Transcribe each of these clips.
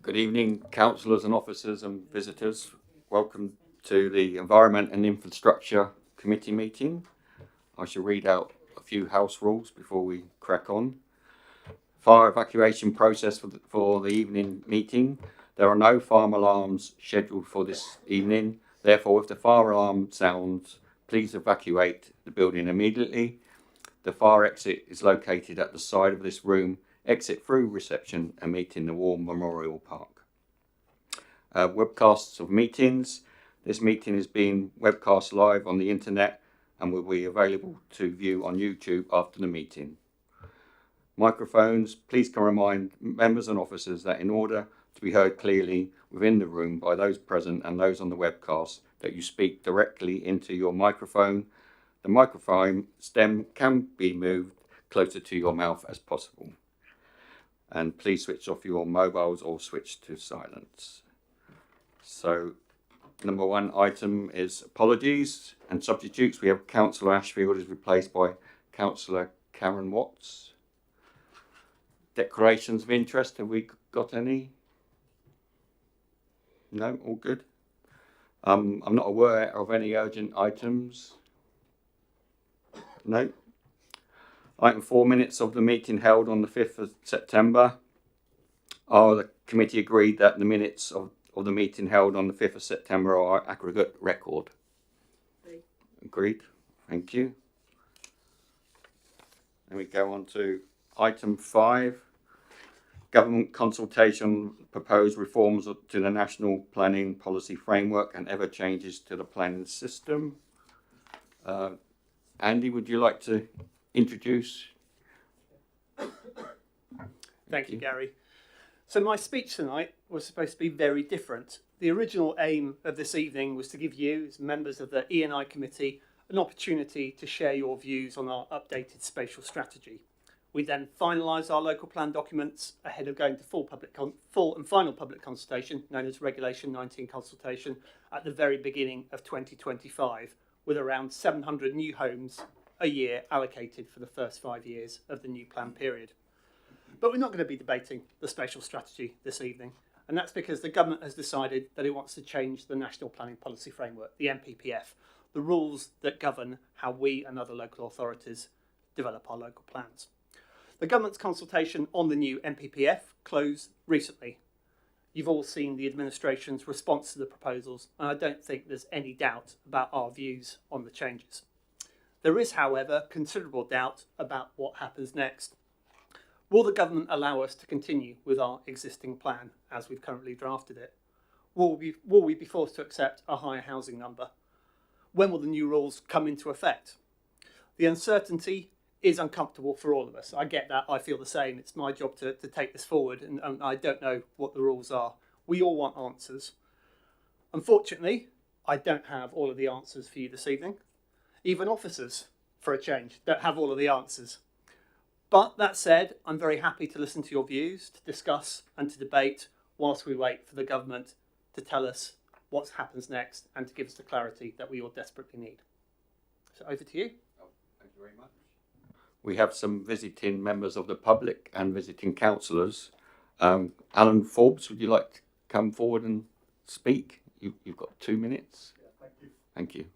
Good evening, councillors and officers and visitors. Welcome to the Environment and Infrastructure Committee meeting. I shall read out a few house rules before we crack on. Fire evacuation process for the evening meeting. There are no fire alarms scheduled for this evening. Therefore, if the fire alarm sounds, please evacuate the building immediately. The fire exit is located at the side of this room. Exit through reception and meet in the War Memorial Park. Webcasts of meetings. This meeting is being webcast live on the internet and will be available to view on YouTube after the meeting. Microphones. Please can remind members and officers that in order to be heard clearly within the room by those present and those on the webcast, that you speak directly into your microphone. The microphone stem can be moved closer to your mouth as possible. And please switch off your mobiles or switch to silence. So, number one item is apologies and substitutes. We have Councillor Ashfield is replaced by Councillor Karen Watts. Declarations of interest, have we got any? No, all good. I'm not aware of any urgent items. No. Item 4, minutes of the meeting held on the 5th of September. The committee agreed that the minutes of the meeting held on the 5th of September are aggregate record. Agreed. Thank you. Then we go on to item 5. Government consultation, proposed reforms to the National Planning Policy Framework and ever changes to the planning system. Andy, would you like to introduce? Thank you, Gary. So my speech tonight was supposed to be very different. The original aim of this evening was to give you, as members of the E&I committee, an opportunity to share your views on our updated spatial strategy. We then finalise our local plan documents ahead of going to full and final public consultation, known as Regulation 19 consultation, at the very beginning of 2025, with around 700 new homes a year allocated for the first 5 years of the new plan period. But we're not going to be debating the spatial strategy this evening, and that's because the government has decided that it wants to change the National Planning Policy Framework, the NPPF, the rules that govern how we and other local authorities develop our local plans. The government's consultation on the new NPPF closed recently. You've all seen the administration's response to the proposals, and I don't think there's any doubt about our views on the changes. There is, however, considerable doubt about what happens next. Will the government allow us to continue with our existing plan as we've currently drafted it? Will we be forced to accept a higher housing number? When will the new rules come into effect? The uncertainty is uncomfortable for all of us. I get that. I feel the same. It's my job to take this forward, and I don't know what the rules are. We all want answers. Unfortunately, I don't have all of the answers for you this evening. Even officers, for a change, don't have all of the answers. But that said, I'm very happy to listen to your views, to discuss and to debate whilst we wait for the government to tell us what happens next and to give us the clarity that we all desperately need. So over to you. Thank you very much. We have some visiting members of the public and visiting councillors. Alan Forbes, would you like to come forward and speak? You've got 2 minutes. Yeah, thank you. Thank you.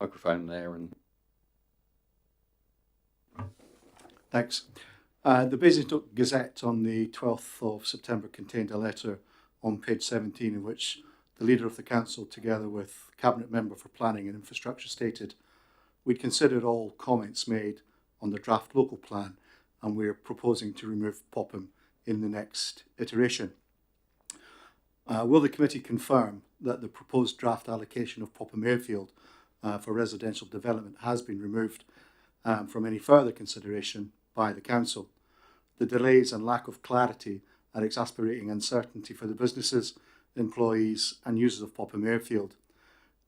Microphone there and Thanks. The Basingstoke Gazette on the 12th of September contained a letter on page 17 in which the leader of the council, together with Cabinet Member for Planning and Infrastructure, stated, "We'd considered all comments made on the draft local plan and we're proposing to remove Popham in the next iteration." Will the committee confirm that the proposed draft allocation of Popham Airfield for residential development has been removed from any further consideration by the council? The delays and lack of clarity are exasperating uncertainty for the businesses, employees and users of Popham Airfield.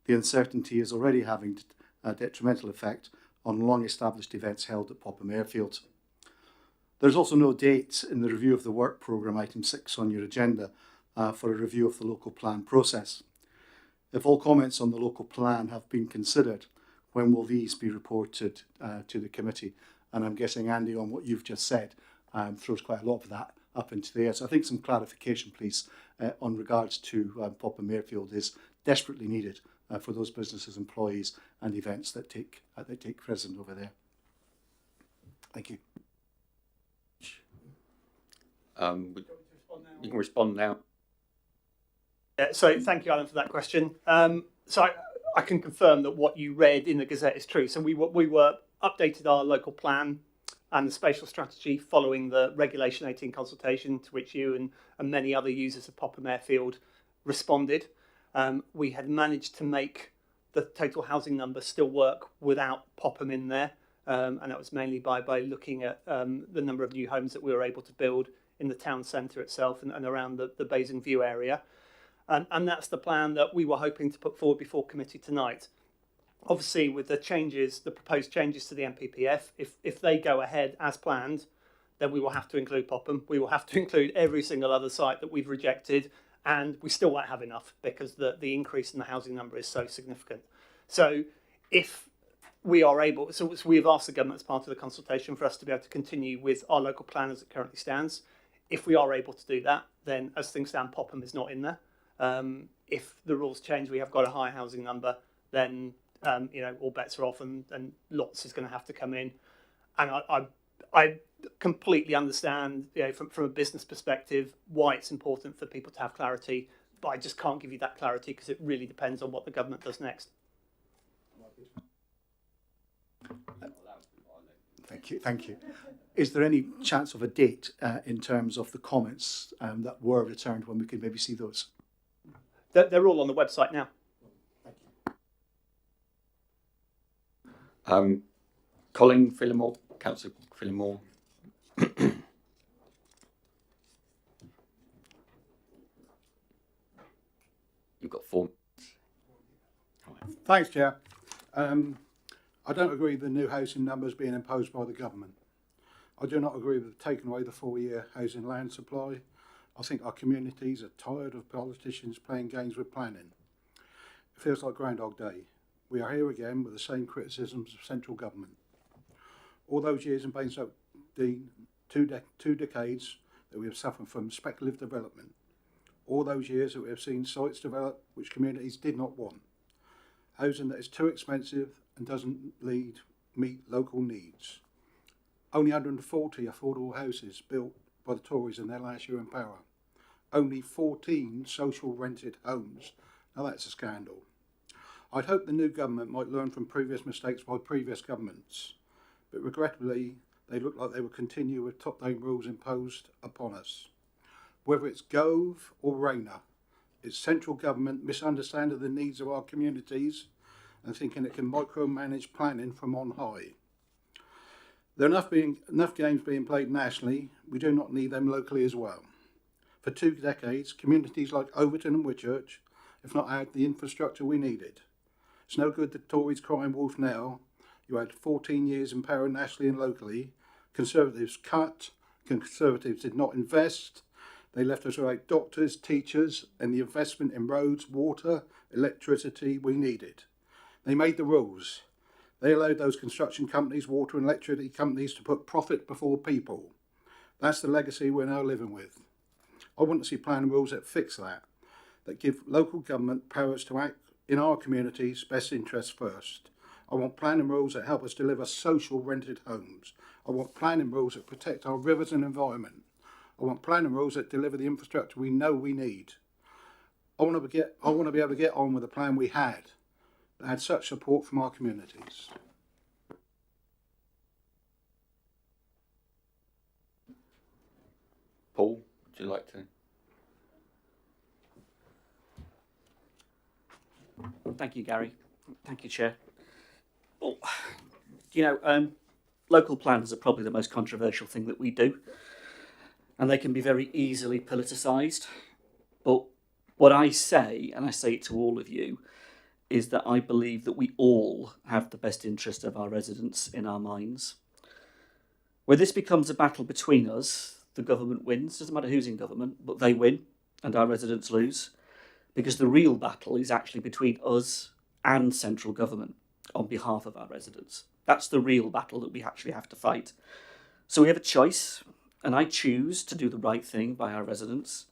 The uncertainty is already having a detrimental effect on long established events held at Popham Airfield. There is also no date in the review of the work programme, item 6 on your agenda, for a review of the local plan process. If all comments on the local plan have been considered, when will these be reported to the committee? And I'm guessing, Andy, on what you've just said, throws quite a lot of that up into the air. So I think some clarification, please, on regards to Popham Airfield is desperately needed for those businesses, employees, and events that take precedent over there. Thank you. You can respond now. So thank you, Alan, for that question. So I can confirm that what you read in the Gazette is true. So we were updated our local plan and the spatial strategy following the Regulation 18 consultation, to which you and many other users of Popham Airfield responded. We had managed to make the total housing number still work without Popham in there. And that was mainly by looking at the number of new homes that we were able to build in the town centre itself and around the Basing View area. And that's the plan that we were hoping to put forward before committee tonight. Obviously, with the proposed changes to the MPPF, if they go ahead as planned, then we will have to include Popham. We will have to include every single other site that we've rejected, and we still won't have enough because the increase in the housing number is so significant. So if we are able, so we've asked the government as part of the consultation for us to be able to continue with our local plan as it currently stands. If we are able to do that, then as things stand, Popham is not in there. If the rules change, we have got a higher housing number, then all bets are off, and lots is going to have to come in. And I completely understand, from a business perspective, why it's important for people to have clarity, but I just can't give you that clarity because it really depends on what the government does next. Thank you. Is there any chance of a date in terms of the comments that were returned when we could maybe see those? They're all on the website now. Colin Phillimore, Councillor Phillimore. You've got 4 minutes. Thanks, Chair. I don't agree with the new housing numbers being imposed by the government. I do not agree with taking away the 4-year housing land supply. I think our communities are tired of politicians playing games with planning. It feels like Groundhog Day. We are here again with the same criticisms of central government. All those years in Basingstoke, two decades that we have suffered from speculative development. All those years that we have seen sites develop which communities did not want. Housing that is too expensive and doesn't meet local needs. Only 140 affordable houses built by the Tories in their last year in power. Only 14 social rented homes. Now that's a scandal. I'd hope the new government might learn from previous mistakes by previous governments, but regrettably they look like they will continue with top-down rules imposed upon us. Whether it's Gove or Rayner, it's central government misunderstanding the needs of our communities and thinking it can micromanage planning from on high. There are enough games being played nationally, we do not need them locally as well. For 2 decades, communities like Overton and Whitchurch have not had the infrastructure we needed. It's no good the Tories crying wolf now. You had 14 years in power nationally and locally. Conservatives cut, Conservatives did not invest. They left us without doctors, teachers, and the investment in roads, water, electricity we needed. They made the rules. They allowed those construction companies, water and electricity companies to put profit before people. That's the legacy we're now living with. I want to see planning rules that fix that give local government powers to act in our communities' best interests first. I want planning rules that help us deliver social rented homes. I want planning rules that protect our rivers and environment. I want planning rules that deliver the infrastructure we know we need. I want to be able to get on with the plan we had that had such support from our communities. Paul, would you like to? Thank you, Gary. Thank you, Chair. Well, local plans are probably the most controversial thing that we do, and they can be very easily politicised. But what I say, and I say it to all of you, is that I believe that we all have the best interest of our residents in our minds. Where this becomes a battle between us, the government wins. Doesn't matter who's in government, but they win and our residents lose. Because the real battle is actually between us and central government on behalf of our residents. That's the real battle that we actually have to fight. So we have a choice. and I choose to do the right thing by our residents.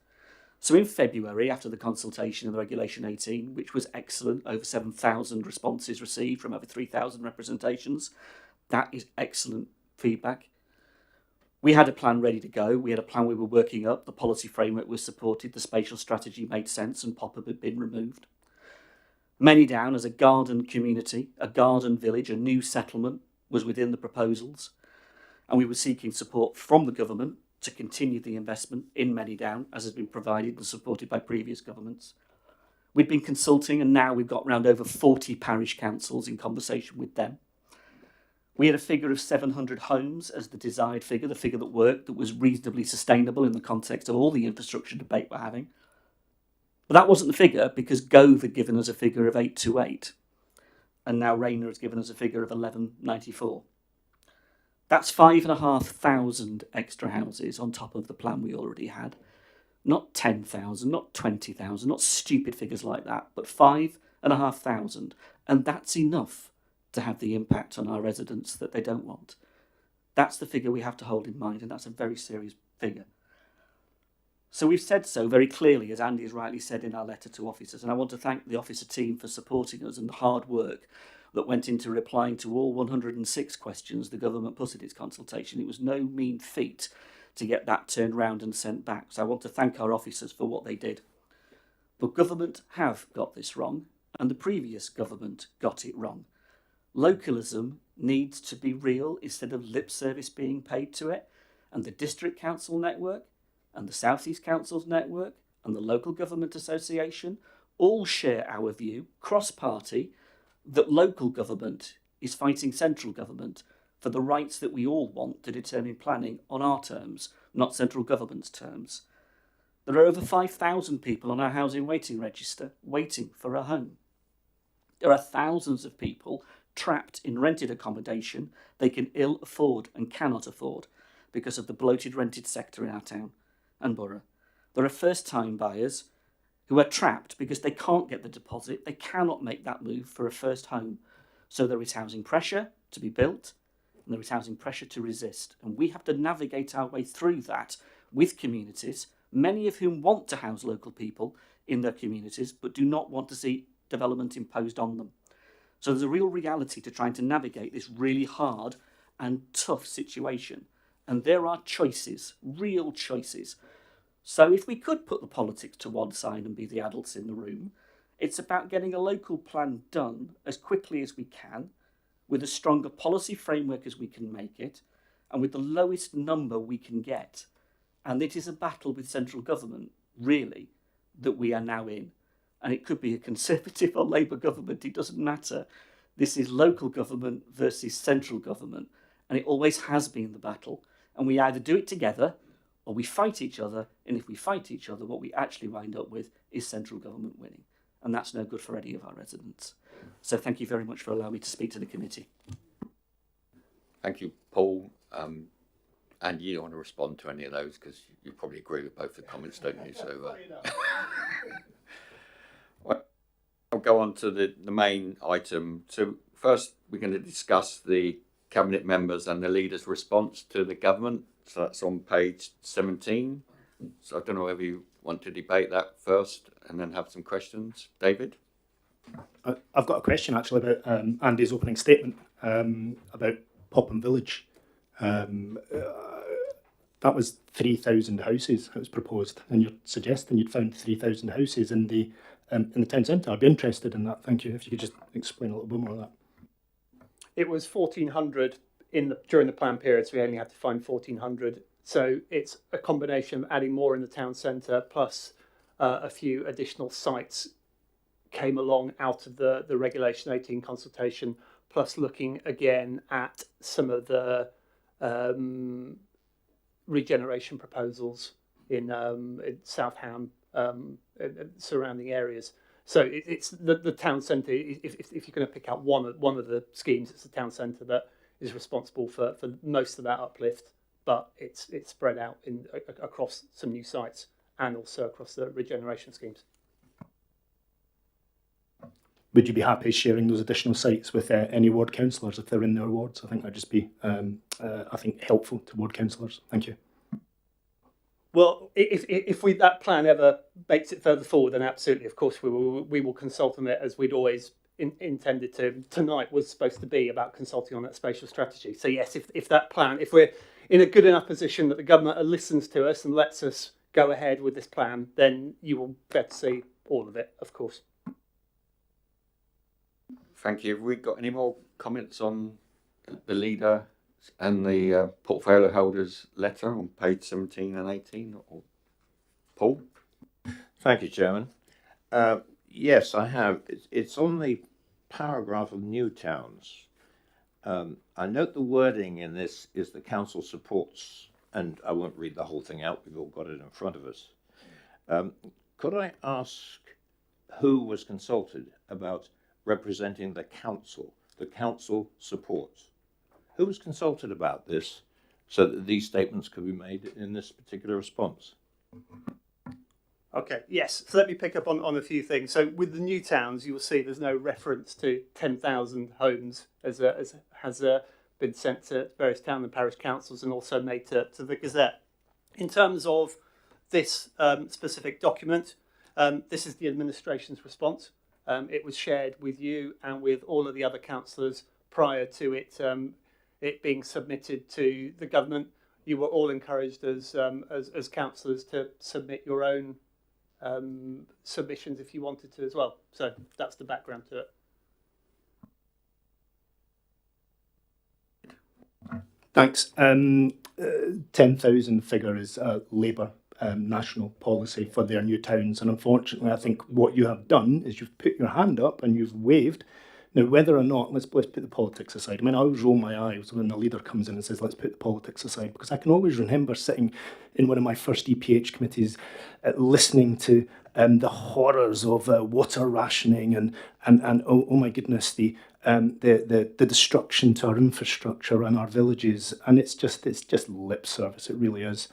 So in February, after the consultation of the Regulation 18, which was excellent, over 7,000 responses received from over 3,000 representations, that is excellent feedback. We had a plan ready to go. We had a plan we were working up. The policy framework was supported. The spatial strategy made sense and pop-up had been removed. Manydown as a garden community, a garden village, a new settlement was within the proposals. And we were seeking support from the government to continue the investment in Manydown as has been provided and supported by previous governments. We'd been consulting and now we've got around over 40 parish councils in conversation with them. We had a figure of 700 homes as the desired figure, the figure that worked, that was reasonably sustainable in the context of all the infrastructure debate we're having. But that wasn't the figure because Gove had given us a figure of 828 and now Rayner has given us a figure of 1194. That's 5,500 extra houses on top of the plan we already had. Not 10,000, not 20,000, not stupid figures like that, but 5,500. And that's enough to have the impact on our residents that they don't want. That's the figure we have to hold in mind, and that's a very serious figure. So we've said so very clearly, as Andy has rightly said in our letter to officers, and I want to thank the officer team for supporting us and the hard work that went into replying to all 106 questions the government put in its consultation. It was no mean feat to get that turned round and sent back. So I want to thank our officers for what they did. But government have got this wrong, and the previous government got it wrong. Localism needs to be real instead of lip service being paid to it, and the District Council network and the South East Councils network and the Local Government Association all share our view, cross-party, that local government is fighting central government for the rights that we all want to determine planning on our terms, not central government's terms. There are over 5,000 people on our housing waiting register waiting for a home. There are thousands of people trapped in rented accommodation they can ill afford and cannot afford because of the bloated rented sector in our town and borough. There are first-time buyers who are trapped because they can't get the deposit, they cannot make that move for a first home. So there is housing pressure to be built and there is housing pressure to resist. And we have to navigate our way through that with communities, many of whom want to house local people in their communities, but do not want to see development imposed on them. So there's a real reality to trying to navigate this really hard and tough situation. And there are choices, real choices. So if we could put the politics to one side and be the adults in the room, it's about getting a local plan done as quickly as we can, with as strong a policy framework as we can make it, and with the lowest number we can get. And it is a battle with central government, really, that we are now in. And it could be a Conservative or Labour government, it doesn't matter. This is local government versus central government. And it always has been the battle. And we either do it together or we fight each other. And if we fight each other, what we actually wind up with is central government winning. And that's no good for any of our residents. So thank you very much for allowing me to speak to the committee. Thank you, Paul. And you don't want to respond to any of those because you probably agree with both the comments, don't you? So well, I'll go on to the main item. So first, we're going to discuss the Cabinet members and the leader's response to the government. So that's on page 17. So I don't know whether you want to debate that first and then have some questions. David? I've got a question actually about Andy's opening statement about Popham Village. That was 3,000 houses that was proposed, and you're suggesting you'd found 3,000 houses in the town centre. I'd be interested in that. Thank you. If you could just explain a little bit more of that. It was 1,400 during the plan period, so we only had to find 1,400. So it's a combination of adding more in the town centre, plus a few additional sites came along out of the Regulation 18 consultation, plus looking again at some of the regeneration proposals in South Ham, surrounding areas. So it's the town centre. If you're going to pick out one of the schemes, it's the town centre that is responsible for most of that uplift, but it's spread out across some new sites and also across the regeneration schemes. Would you be happy sharing those additional sites with any ward councillors if they're in their wards? I think that'd just be, I think, helpful to ward councillors. Thank you. Well, if that plan ever makes it further forward, then absolutely, of course, we will consult on it as we'd always intended to. Tonight was supposed to be about consulting on that spatial strategy. So yes, if that plan, if we're in a good enough position that the government listens to us and lets us go ahead with this plan, then you will get to see all of it, of course. Thank you. Have we got any more comments on the leader and the portfolio holders letter on page 17 and 18? Or Paul? Thank you, Chairman. Yes, I have. It's on the paragraph of new towns. I note the wording in this is the council supports, and I won't read the whole thing out, we've all got it in front of us. Could I ask who was consulted about representing the council? The council supports. Who was consulted about this so that these statements could be made in this particular response? Okay, yes. So let me pick up on a few things. So with the new towns, you will see there's no reference to 10,000 homes as has been sent to various town and parish councils and also made to the Gazette. In terms of this specific document, this is the administration's response. It was shared with you and with all of the other councillors prior to it being submitted to the government. You were all encouraged as councillors to submit your own submissions if you wanted to as well. So that's the background to it. Thanks. 10,000 figure is Labour national policy for their new towns, and unfortunately I think what you have done is you've put your hand up and you've waved. Now, whether or not, let's put the politics aside. I mean, I always roll my eyes when the leader comes in and says, let's put the politics aside, because I can always remember sitting in one of my first EPH committees listening to the horrors of water rationing and oh my goodness, the destruction to our infrastructure and our villages, and it's just lip service. It really is.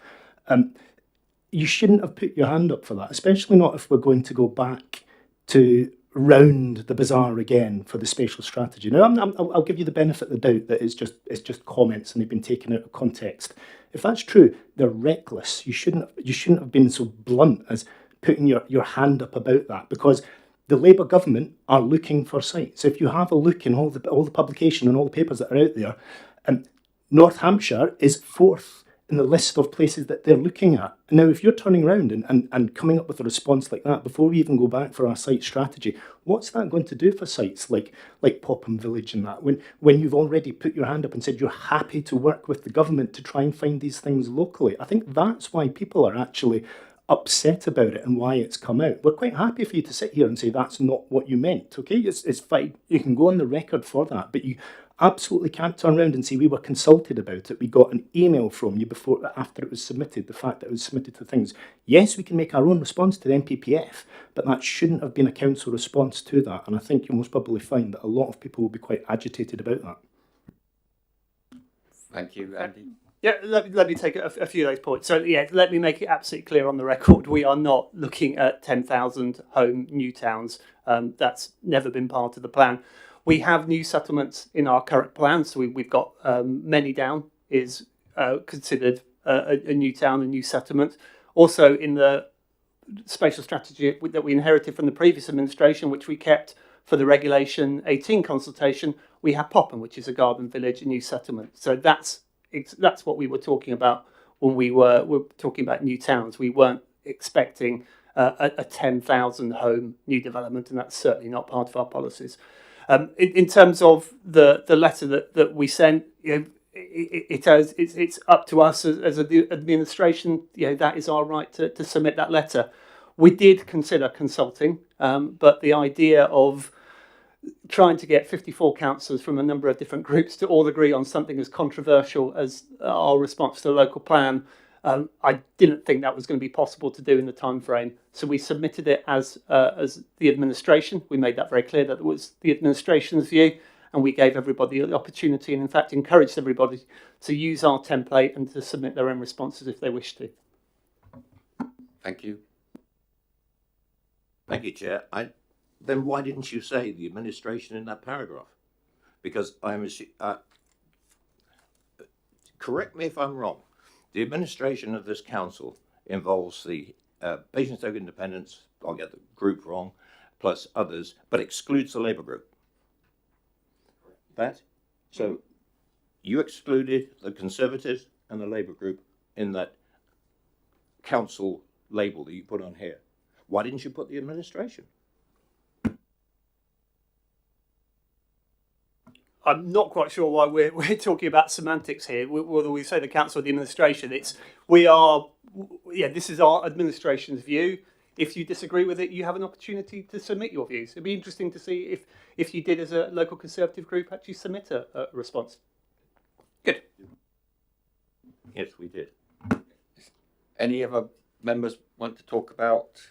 You shouldn't have put your hand up for that, especially not if we're going to go back to round the bazaar again for the spatial strategy. Now, I'll give you the benefit of the doubt that it's just comments and they've been taken out of context. If that's true, they're reckless. You shouldn't have been so blunt as putting your hand up about that, because the Labour government are looking for sites. If you have a look in all the publication and all the papers that are out there, North Hampshire is 4th in the list of places that they're looking at. Now, if you're turning around and coming up with a response like that before we even go back for our site strategy, what's that going to do for sites like Popham Village and that, when you've already put your hand up and said you're happy to work with the government to try and find these things locally? I think that's why people are actually upset about it and why it's come out. We're quite happy for you to sit here and say that's not what you meant, okay? It's fine. You can go on the record for that, but you absolutely can't turn around and say we were consulted about it. We got an email from you after it was submitted, the fact that it was submitted to things. Yes, we can make our own response to the NPPF, but that shouldn't have been a council response to that. And I think you'll most probably find that a lot of people will be quite agitated about that. Thank you, Andy. Yeah, let me take a few of those points. So yeah, let me make it absolutely clear on the record, we are not looking at 10,000 home new towns. That's never been part of the plan. We have new settlements in our current plan, so we've got Many Down is considered a new town, a new settlement. Also in the spatial strategy that we inherited from the previous administration, which we kept for the Regulation 18 consultation, we have Popham, which is a garden village, a new settlement. So that's what we were talking about when we were talking about new towns. We weren't expecting a 10,000 home new development, and that's certainly not part of our policies. In terms of the letter that we sent, it's up to us as an administration. That is our right to submit that letter. We did consider consulting, but the idea of trying to get 54 councillors from a number of different groups to all agree on something as controversial as our response to the local plan, I didn't think that was going to be possible to do in the time frame. So we submitted it as the administration. We made that very clear that it was the administration's view, and we gave everybody the opportunity and in fact encouraged everybody to use our template and to submit their own responses if they wish to. Thank you. Thank you, Chair. Then why didn't you say the administration in that paragraph? Because correct me if I'm wrong, the administration of this council involves the Basingstoke Independents, I'll get the group wrong, plus others, but excludes the Labour group. That? So you excluded the Conservatives and the Labour group in that council label that you put on here. Why didn't you put the administration? I'm not quite sure why we're talking about semantics here. Whether we say the council or the administration, this is our administration's view. If you disagree with it, you have an opportunity to submit your views. It'd be interesting to see if you did, as a local Conservative group, actually submit a response. Good. Yes, we did. Any other members want to talk about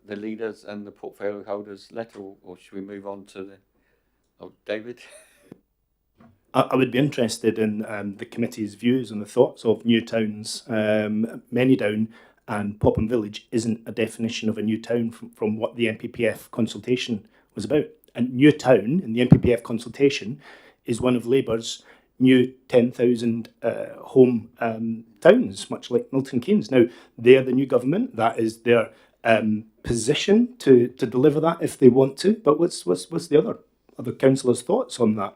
the leaders and the portfolio holders letter, or should we move on to David? I would be interested in the committee's views and the thoughts of new towns. Manydown and Popham Village isn't a definition of a new town from what the NPPF consultation was about. A new town in the NPPF consultation is one of Labour's new 10,000 home towns, much like Milton Keynes. Now, they're the new government. That is their position to deliver that if they want to. But what's the other councillors' thoughts on that?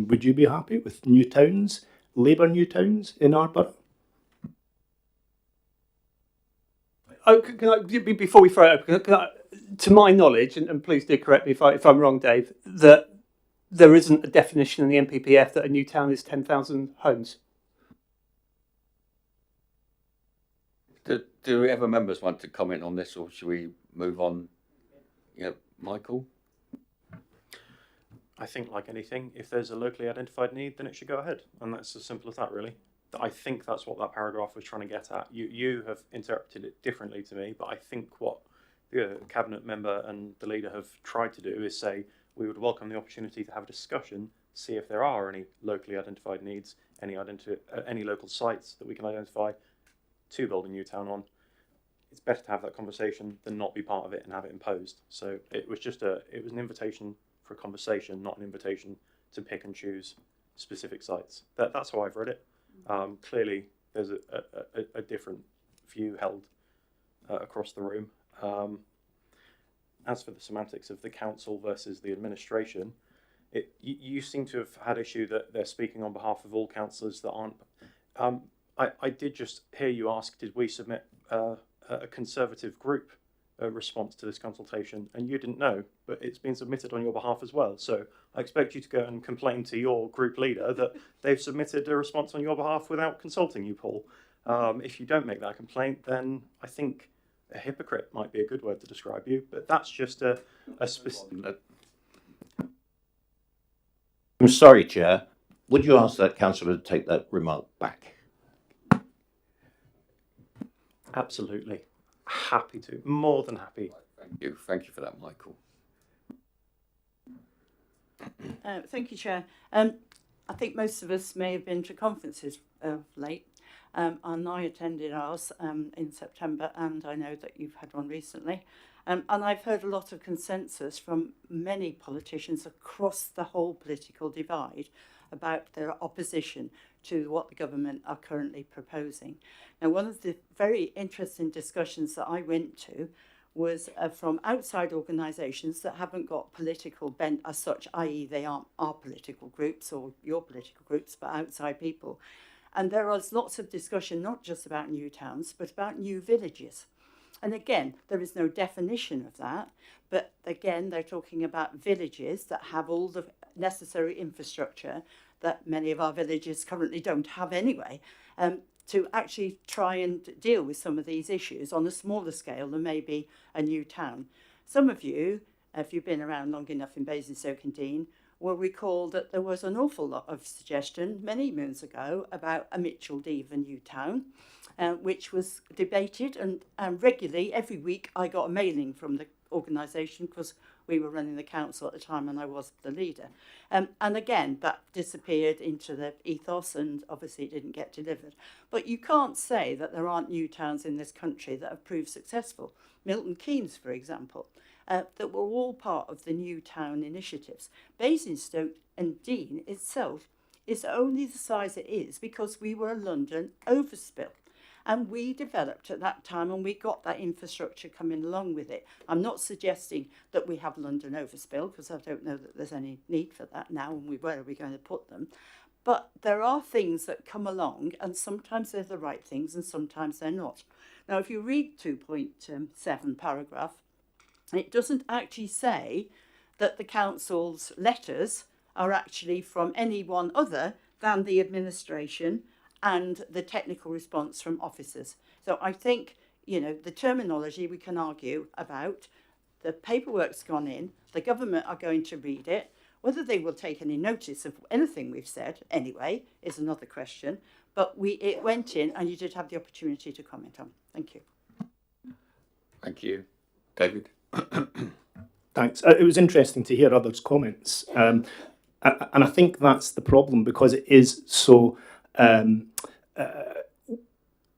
Would you be happy with new towns, Labour new towns in our borough? Oh, can I, before we throw it open, to my knowledge, and please do correct me if I'm wrong, Dave, that there isn't a definition in the NPPF that a new town is 10,000 homes. Do other members want to comment on this, or should we move on? Yeah, Michael? I think, like anything, if there's a locally identified need, then it should go ahead. And that's as simple as that, really. I think that's what that paragraph was trying to get at. You have interpreted it differently to me, but I think what the cabinet member and the leader have tried to do is say we would welcome the opportunity to have a discussion, see if there are any locally identified needs, any local sites that we can identify to build a new town on. It's better to have that conversation than not be part of it and have it imposed. So it was an invitation for a conversation, not an invitation to pick and choose specific sites. That's how I've read it. Clearly, there's a different view held across the room. As for the semantics of the council versus the administration, you seem to have had issue that they're speaking on behalf of all councillors that aren't. I did just hear you ask, did we submit a Conservative group response to this consultation, and you didn't know, but it's been submitted on your behalf as well. So I expect you to go and complain to your group leader that they've submitted a response on your behalf without consulting you, Paul. If you don't make that complaint, then I think a hypocrite might be a good word to describe you, but that's just a specific... I'm sorry, Chair. Would you ask that councillor to take that remark back? Absolutely. Happy to. More than happy. Thank you for that, Michael. Thank you, Chair. I think most of us may have been to conferences of late, and I attended ours in September, and I know that you've had one recently. And I've heard a lot of consensus from many politicians across the whole political divide about their opposition to what the government are currently proposing. Now, one of the very interesting discussions that I went to was from outside organisations that haven't got political bent as such, i.e. they aren't our political groups or your political groups, but outside people. And there was lots of discussion, not just about new towns, but about new villages. And again, there is no definition of that, but again, they're talking about villages that have all the necessary infrastructure that many of our villages currently don't have anyway, to actually try and deal with some of these issues on a smaller scale than maybe a new town. Some of you, if you've been around long enough in Basingstoke and Deane, will recall that there was an awful lot of suggestion many moons ago about a Mitchell-Dever new town, which was debated, and regularly every week I got a mailing from the organisation because we were running the council at the time and I was the leader. And again, that disappeared into the ethos and obviously it didn't get delivered. But you can't say that there aren't new towns in this country that have proved successful. Milton Keynes, for example, that were all part of the new town initiatives. Basingstoke and Deane itself is only the size it is because we were a London overspill. And we developed at that time, and we got that infrastructure coming along with it. I'm not suggesting that we have London overspill, because I don't know that there's any need for that now, and where are we going to put them? But there are things that come along, and sometimes they're the right things and sometimes they're not. Now, if you read 2.7 paragraph, it doesn't actually say that the council's letters are actually from anyone other than the administration and the technical response from officers. So I think, you know, the terminology we can argue about, the paperwork's gone in, the government are going to read it. Whether they will take any notice of anything we've said, anyway, is another question. But it went in, and you did have the opportunity to comment on. Thank you. Thank you. David? Thanks. It was interesting to hear others' comments. And I think that's the problem, because it is so...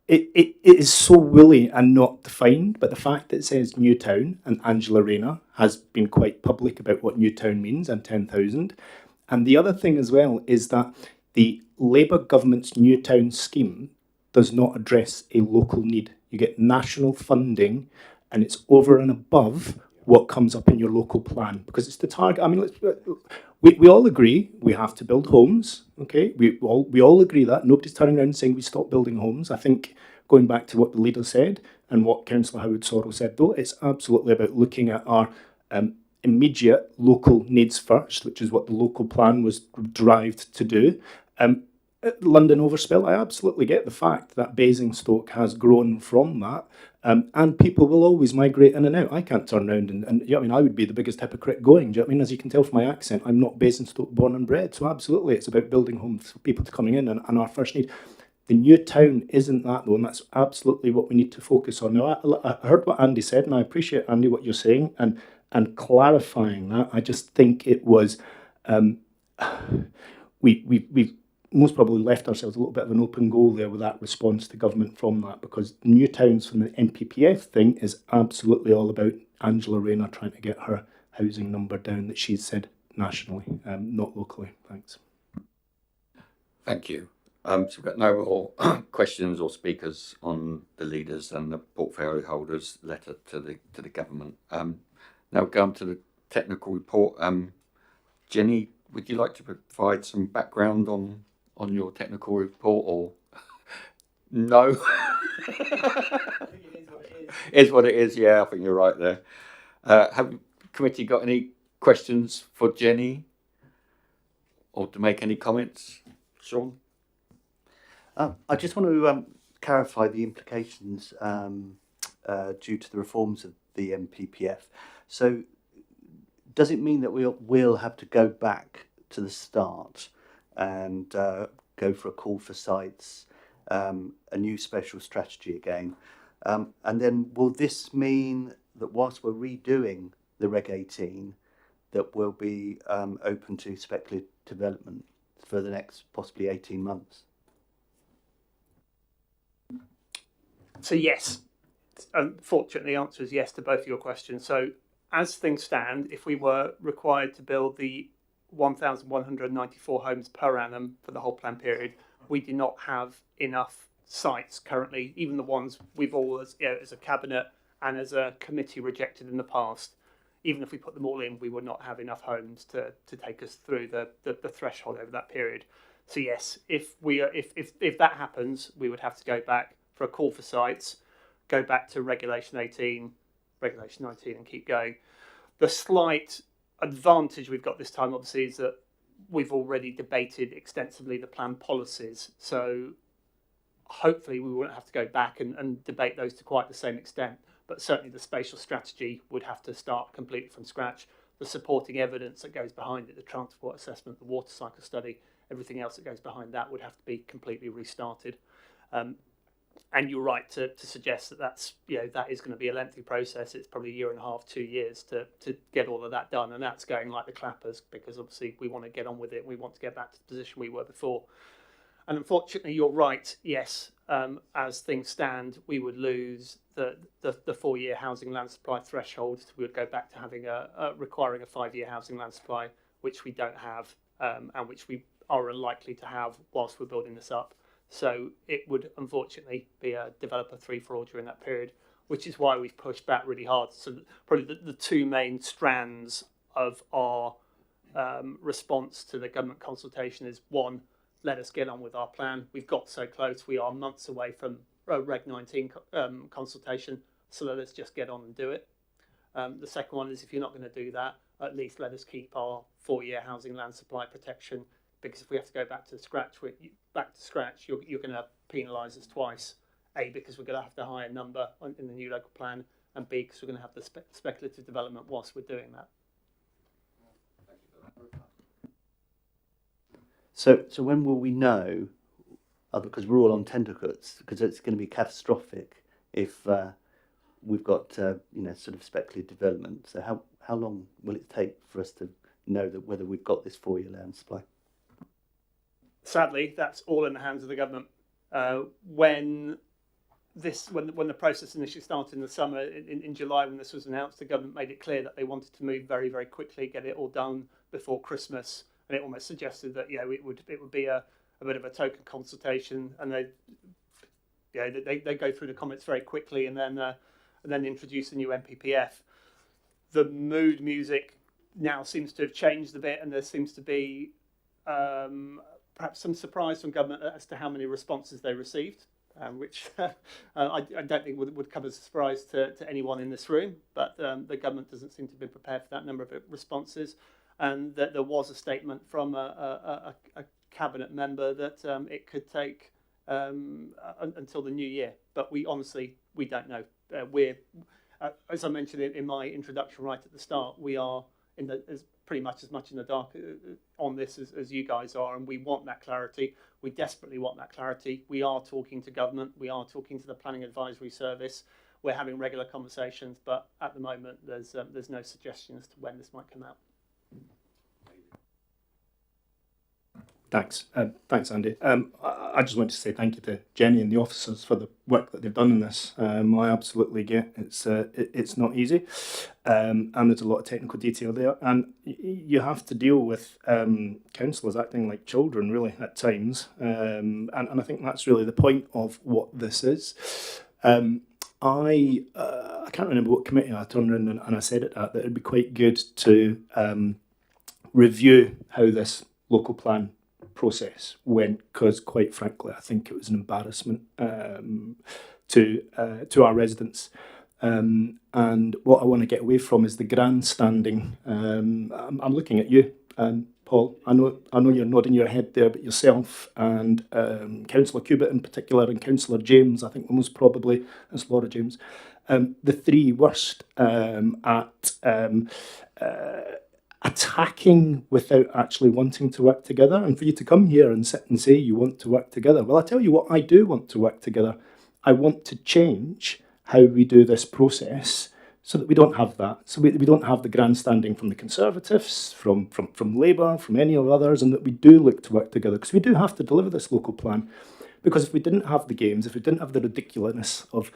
It is so woolly and not defined, but the fact that it says Newtown, and Angela Rayner has been quite public about what Newtown means and 10,000. And the other thing as well is that the Labour government's Newtown scheme does not address a local need. You get national funding, and it's over and above what comes up in your local plan, because it's the target. I mean, we all agree we have to build homes. Okay, we all agree that. Nobody's turning around and saying we stop building homes. I think, going back to what the leader said and what Councillor Howard Sorrell said, though, it's absolutely about looking at our immediate local needs first, which is what the local plan was derived to do. London overspill, I absolutely get the fact that Basingstoke has grown from that, and people will always migrate in and out. I can't turn around and you know, I mean, I would be the biggest hypocrite going. Do you know what I mean? As you can tell from my accent, I'm not Basingstoke born and bred. So absolutely, it's about building homes for people to coming in, and our first need. The new town isn't that, though, and that's absolutely what we need to focus on. Now, I heard what Andy said, and I appreciate, Andy, what you're saying, and clarifying that. I just think it was we've most probably left ourselves a little bit of an open goal there with that response to government from that, because new towns from the NPPF thing is absolutely all about Angela Rayner trying to get her housing number down that she's said nationally, not locally. Thanks. Thank you. So we've got no more questions or speakers on the leaders and the portfolio holders' letter to the government. Now going to the technical report. Jenny, would you like to provide some background on your technical report, or no? Is what it is. Yeah, I think you're right there. Have the committee got any questions for Jenny, or to make any comments? Sean? I just want to clarify the implications due to the reforms of the MPPF. So does it mean that we'll have to go back to the start and go for a call for sites, a new special strategy again? And then will this mean that whilst we're redoing the Reg 18, that we'll be open to speculative development for the next possibly 18 months? So yes, unfortunately, the answer is yes to both of your questions. So as things stand, if we were required to build the 1,194 homes per annum for the whole plan period, we do not have enough sites currently, even the ones we've all, as a cabinet and as a committee, rejected in the past. Even if we put them all in, we would not have enough homes to take us through the threshold over that period. So yes, if that happens, we would have to go back for a call for sites, go back to Regulation 18, Regulation 19, and keep going. The slight advantage we've got this time, obviously, is that we've already debated extensively the plan policies. So hopefully we won't have to go back and debate those to quite the same extent. But certainly the spatial strategy would have to start completely from scratch. The supporting evidence that goes behind it, the transport assessment, the water cycle study, everything else that goes behind that would have to be completely restarted. And you're right to suggest that that is going to be a lengthy process. It's probably a year and a half, 2 years to get all of that done, and that's going like the clappers, because obviously we want to get on with it and we want to get back to the position we were before. And unfortunately, you're right. Yes, as things stand, we would lose the 4-year housing land supply threshold. We would go back to having requiring a 5-year housing land supply, which we don't have, and which we are unlikely to have whilst we're building this up. So it would unfortunately be a developer 3-for-all during that period, which is why we've pushed back really hard. So probably the two main strands of our response to the government consultation is, one, let us get on with our plan. We've got so close. We are months away from Reg 19 consultation, so let us just get on and do it. The second one is, if you're not going to do that, at least let us keep our 4-year housing land supply protection, because if we have to go back to scratch, you're going to penalise us twice. A, because we're going to have to hire a number in the new local plan, and B, because we're going to have the speculative development whilst we're doing that. So when will we know? Because we're all on tenterhooks, because it's going to be catastrophic if we've got sort of speculative development. So how long will it take for us to know that whether we've got this 4-year land supply? Sadly, that's all in the hands of the government. When the process initially started in the summer, in July, when this was announced, the government made it clear that they wanted to move very, very quickly, get it all done before Christmas, and it almost suggested that it would be a bit of a token consultation, and they go through the comments very quickly, and then introduce a new MPPF. The mood music now seems to have changed a bit, and there seems to be perhaps some surprise from government as to how many responses they received, which I don't think would come as a surprise to anyone in this room, but the government doesn't seem to have been prepared for that number of responses, and that there was a statement from a cabinet member that it could take until the new year, but we don't know. We're as I mentioned in my introduction right at the start, we are pretty much as much in the dark on this as you guys are, and we want that clarity. We desperately want that clarity. We are talking to government. We are talking to the Planning Advisory Service. We're having regular conversations, but at the moment there's no suggestion as to when this might come out. Thanks, Andy. I just want to say thank you to Jenny and the officers for the work that they've done in this. I absolutely get it's not easy, and there's a lot of technical detail there, and you have to deal with councillors acting like children, really, at times, and I think that's really the point of what this is. I can't remember what committee I turned around and I said it at, that it'd be quite good to review how this local plan process went, because quite frankly I think it was an embarrassment to our residents, and what I want to get away from is the grandstanding. I'm looking at you, Paul. I know you're nodding your head there, but yourself and Councillor Cubitt in particular, and Councillor James, I think most probably, and Laura James, the three worst at attacking without actually wanting to work together. And for you to come here and sit and say you want to work together, well, I tell you what, I do want to work together. I want to change how we do this process so that we don't have that. So we don't have the grandstanding from the Conservatives, from Labour, from any of others, and that we do look to work together, because we do have to deliver this local plan. Because if we didn't have the games, if we didn't have the ridiculousness of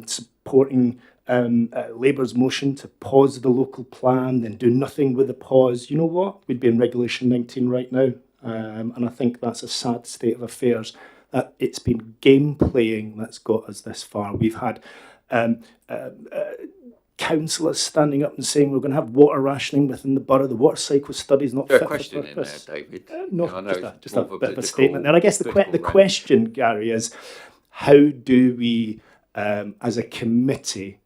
supporting Labour's motion to pause the local plan, then do nothing with the pause, you know what? We'd be in Regulation 19 right now. And I think that's a sad state of affairs. It's been game playing that's got us this far. We've had councillors standing up and saying we're going to have water rationing within the borough. The water cycle study is not fit for purpose. Question in there, David. No, I know just a bit of a statement there. there. I guess the question, Gary, is how do we, as a committee,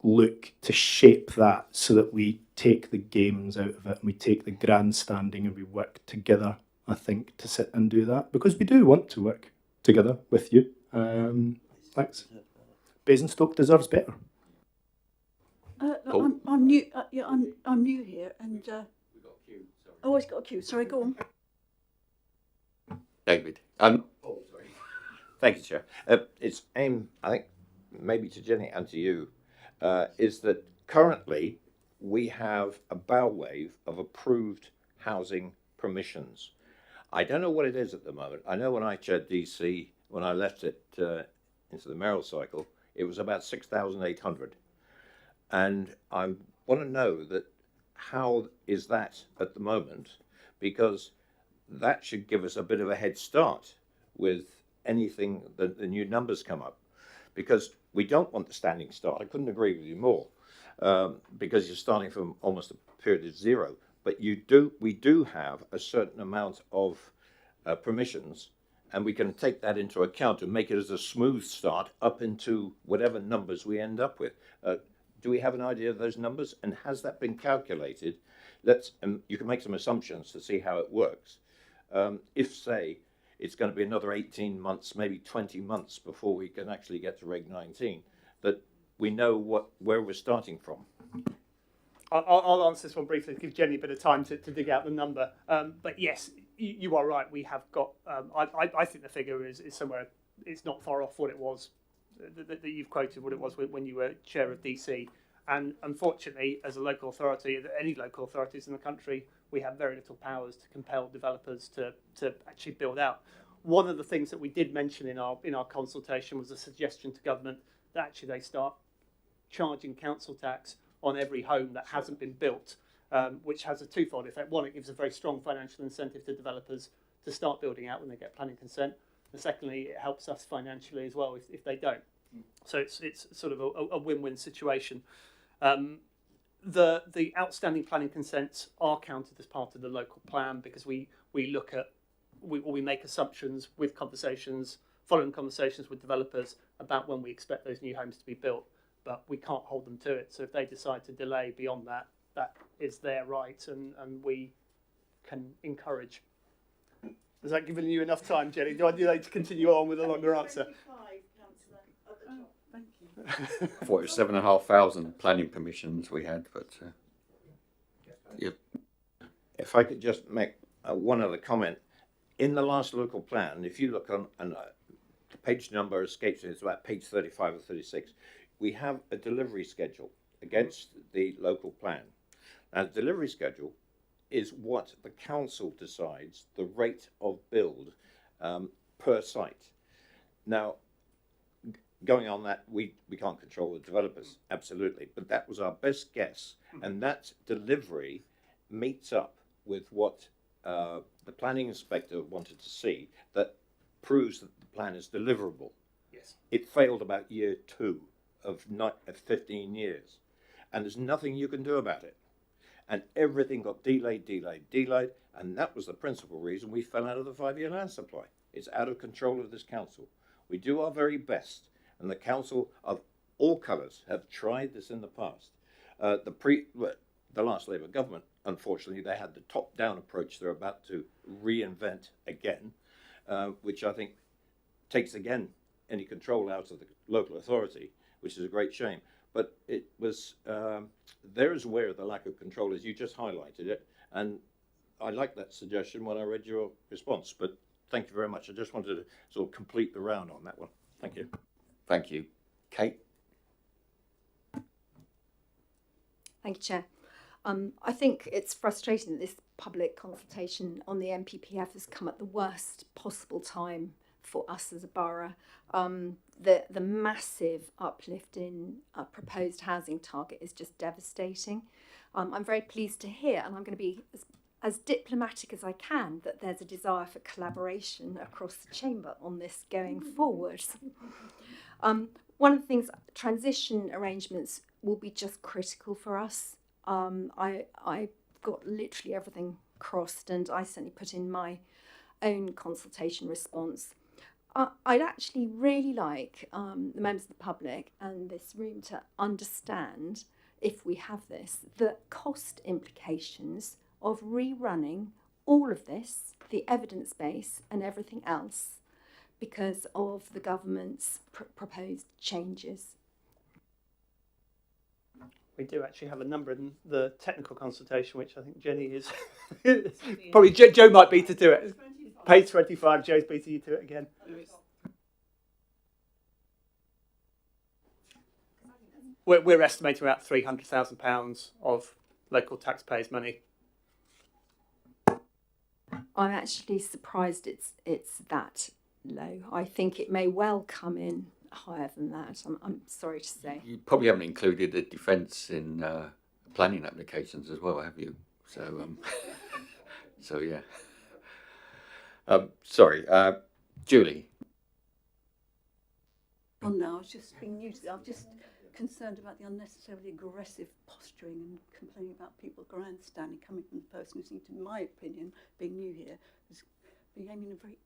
look to shape that so that we take the games out of it and we take the grandstanding and we work together, I think, to sit and do that, because we do want to work together with you. Thanks. Basingstoke deserves better. I'm new. I'm new here, and always got a queue. Sorry, go on. David. Sorry. Thank you, Chair. It's aimed, I think, maybe to Jenny and to you, is that currently we have a bow wave of approved housing permissions. I don't know what it is at the moment. I know when I chaired DC, when I left it into the mayoral cycle, it was about 6,800. And I want to know that how is that at the moment, because that should give us a bit of a head start with anything, the new numbers come up, because we don't want the standing start. I couldn't agree with you more, because you're starting from almost a period of zero. But we do have a certain amount of permissions, and we can take that into account and make it as a smooth start up into whatever numbers we end up with. Do we have an idea of those numbers, and has that been calculated? You can make some assumptions to see how it works. If, say, it's going to be another 18 months, maybe 20 months before we can actually get to Reg 19, that we know where we're starting from. I'll answer this one briefly to give Jenny a bit of time to dig out the number. But yes, you are right. We have got, I think the figure is somewhere, it's not far off what it was, that you've quoted what it was when you were chair of DC. And unfortunately, as a local authority, any local authorities in the country, we have very little powers to compel developers to actually build out. One of the things that we did mention in our consultation was a suggestion to government that actually they start charging council tax on every home that hasn't been built, which has a twofold effect. One, it gives a very strong financial incentive to developers to start building out when they get planning consent. And secondly, it helps us financially as well if they don't. So it's sort of a win-win situation. The outstanding planning consents are counted as part of the local plan, because we look at, we make assumptions with following conversations with developers about when we expect those new homes to be built, but we can't hold them to it. So if they decide to delay beyond that, that is their right, and we can encourage. Has that given you enough time, Jenny? Do I need to continue on with a longer answer? Thank you. I thought it was 7,500 planning permissions we had, but yeah. If I could just make one other comment. In the last local plan, if you look on, and the page number escapes me, it's about page 35 or 36, we have a delivery schedule against the local plan. Now, the delivery schedule is what the council decides the rate of build per site. Now, going on that, we can't control the developers, absolutely, but that was our best guess, and that delivery meets up with what the planning inspector wanted to see, that proves that the plan is deliverable. Yes. It failed about year 2 of 15 years, and there's nothing you can do about it. And everything got delayed, and that was the principal reason we fell out of the 5-year land supply. It's out of control of this council. We do our very best, and the council of all colours have tried this in the past. The last Labour government, unfortunately, they had the top-down approach they're about to reinvent again, which I think takes again any control out of the local authority, which is a great shame. But it was, they're as aware of the lack of control as you just highlighted it, and I liked that suggestion when I read your response, but thank you very much. I just wanted to sort of complete the round on that one. Thank you. Thank you. Kate? Thank you, Chair. I think it's frustrating that this public consultation on the MPPF has come at the worst possible time for us as a borough. The massive uplift in proposed housing target is just devastating. I'm very pleased to hear, and I'm going to be as diplomatic as I can, that there's a desire for collaboration across the chamber on this going forward. One of the things, transition arrangements will be just critical for us. I got literally everything crossed, and I certainly put in my own consultation response. I'd actually really like the members of the public and this room to understand, if we have this, the cost implications of rerunning all of this, the evidence base and everything else, because of the government's proposed changes. We do actually have a number in the technical consultation, which I think Jenny is probably Joe might beat to do it. Page 25, Joe's beating you to it again. We're estimating about £300,000 of local taxpayers' money. I'm actually surprised it's that low. I think it may well come in higher than that. I'm sorry to say. You probably haven't included the defence in planning applications as well, have you? So, so yeah. Sorry, Julie. Well, no, I was just being new to I'm just concerned about the unnecessarily aggressive posturing and complaining about people grandstanding coming from the person who seemed to, in my opinion, being new here, is behaving in a very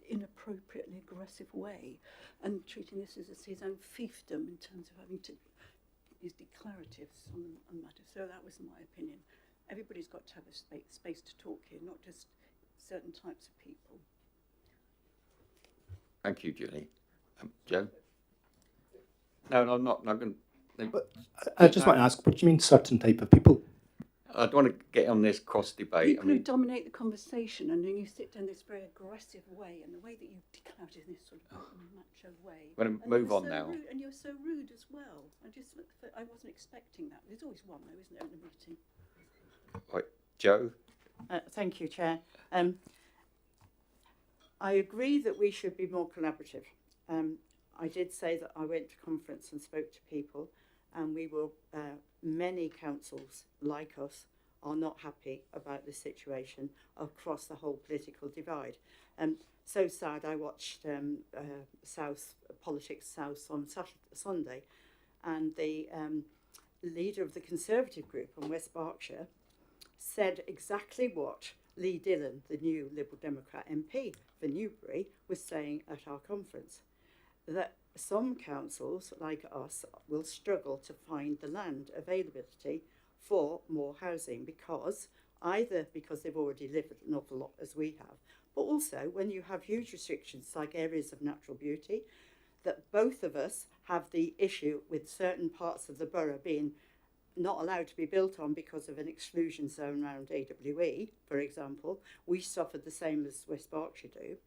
inappropriately aggressive way and treating this as his own fiefdom in terms of having to use declaratives on matters. So that was my opinion. Everybody's got to have a space to talk here, not just certain types of people. Thank you, Julie. Joe? No, I'm not going to... But I just want to ask, what do you mean certain type of people? I don't want to get on this cross debate. People who dominate the conversation, and then you sit down this very aggressive way, and the way that you declare it in this sort of macho way. I'm going to move on so now. Rude, and you're so rude as well. I wasn't expecting that. There's always one, though, isn't there, in the meeting? Right, Joe? Thank you, Chair. I agree that we should be more collaborative. I did say that I went to conference and spoke to people, and we were, many councils like us are not happy about the situation across the whole political divide. So sad, I watched Politics South on Sunday, and the leader of the Conservative group in West Berkshire said exactly what Lee Dillon, the new Liberal Democrat MP for Newbury, was saying at our conference, that some councils, like us, will struggle to find the land availability for more housing because they've already lived an awful lot as we have, but also when you have huge restrictions like areas of natural beauty, that both of us have the issue with certain parts of the borough being not allowed to be built on because of an exclusion zone around AWE, for example. We suffered the same as West Berkshire do.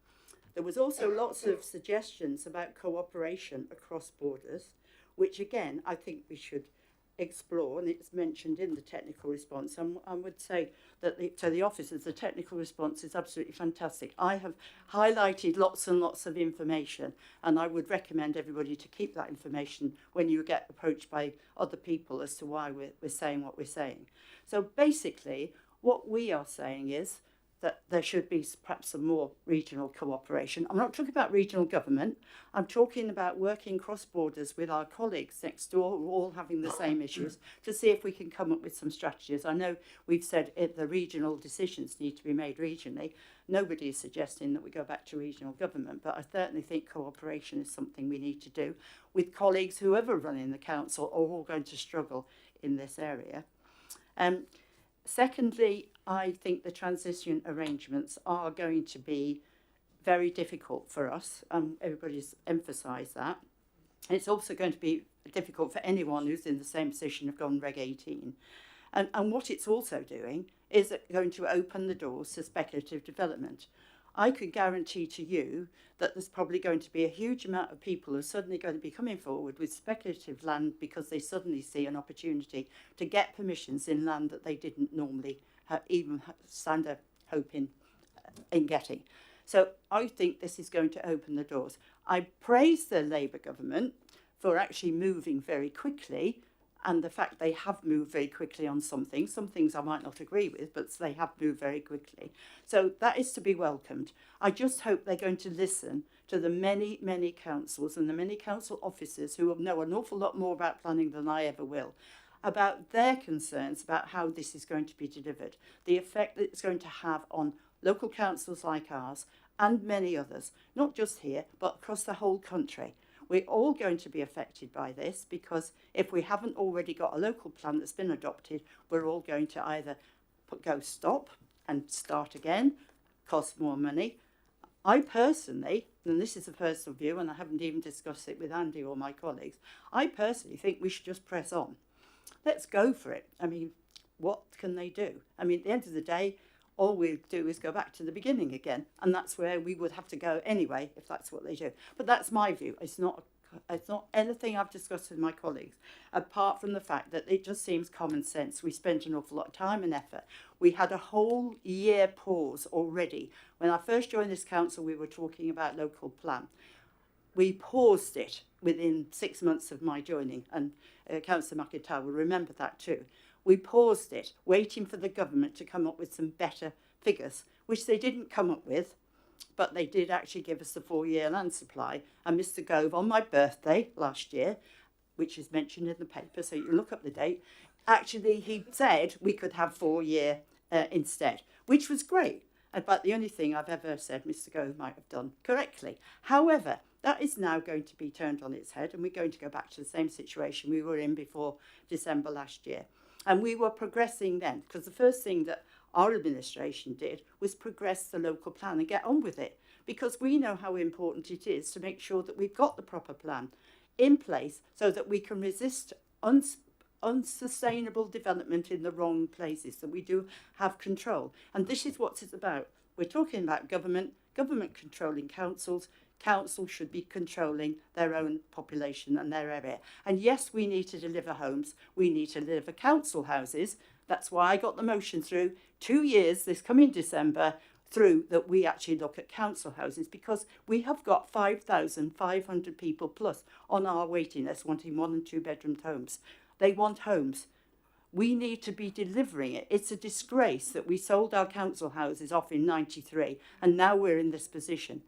There was also lots of suggestions about cooperation across borders, which again, I think we should explore, and it's mentioned in the technical response. I would say that to the officers, the technical response is absolutely fantastic. I have highlighted lots and lots of information, and I would recommend everybody to keep that information when you get approached by other people as to why we're saying what we're saying. So basically, what we are saying is that there should be perhaps some more regional cooperation. I'm not talking about regional government. I'm talking about working cross borders with our colleagues next door who are all having the same issues to see if we can come up with some strategies. I know we've said the regional decisions need to be made regionally. Nobody is suggesting that we go back to regional government, but I certainly think cooperation is something we need to do with colleagues, whoever running the council, are all going to struggle in this area. Secondly, I think the transition arrangements are going to be very difficult for us. Everybody's emphasised that. It's also going to be difficult for anyone who's in the same position of gone Reg 18. And what it's also doing is going to open the doors to speculative development. I could guarantee to you that there's probably going to be a huge amount of people who are suddenly going to be coming forward with speculative land because they suddenly see an opportunity to get permissions in land that they didn't normally even stand a hope in getting. So I think this is going to open the doors. I praise the Labour government for actually moving very quickly, and the fact they have moved very quickly on some things I might not agree with, but they have moved very quickly. So that is to be welcomed. I just hope they're going to listen to the many, many councils and the many council officers who know an awful lot more about planning than I ever will, about their concerns about how this is going to be delivered, the effect that it's going to have on local councils like ours and many others, not just here, but across the whole country. We're all going to be affected by this because if we haven't already got a local plan that's been adopted, we're all going to either go stop and start again, cost more money. I personally, and this is a personal view, and I haven't even discussed it with Andy or my colleagues, I personally think we should just press on. Let's go for it. I mean, what can they do? I mean, at the end of the day, all we do is go back to the beginning again, and that's where we would have to go anyway if that's what they do. But that's my view. It's not anything I've discussed with my colleagues, apart from the fact that it just seems common sense. We spent an awful lot of time and effort. We had a whole year pause already. When I first joined this council, we were talking about local plan. We paused it within 6 months of my joining, and Councillor McIntyre will remember that too. We paused it, waiting for the government to come up with some better figures, which they didn't come up with. but they did actually give us the 4-year land supply. And Mr. Gove, on my birthday last year, which is mentioned in the paper, so you look up the date, actually he said we could have 4-year instead, which was great. But the only thing I've ever said Mr. Gove might have done correctly. However, that is now going to be turned on its head, and we're going to go back to the same situation we were in before December last year. And we were progressing then, because the first thing that our administration did was progress the local plan and get on with it, because we know how important it is to make sure that we've got the proper plan in place so that we can resist unsustainable development in the wrong places, that we do have control. And this is what it's about. We're talking about government controlling councils. Councils should be controlling their own population and their area. And yes, we need to deliver homes. We need to deliver council houses. That's why I got the motion through 2 years, this coming December, through that we actually look at council houses, because we have got 5,500 people plus on our waiting list wanting 1 and 2 bedroom homes. They want homes. We need to be delivering it. It's a disgrace that we sold our council houses off in '93 and now we're in this position.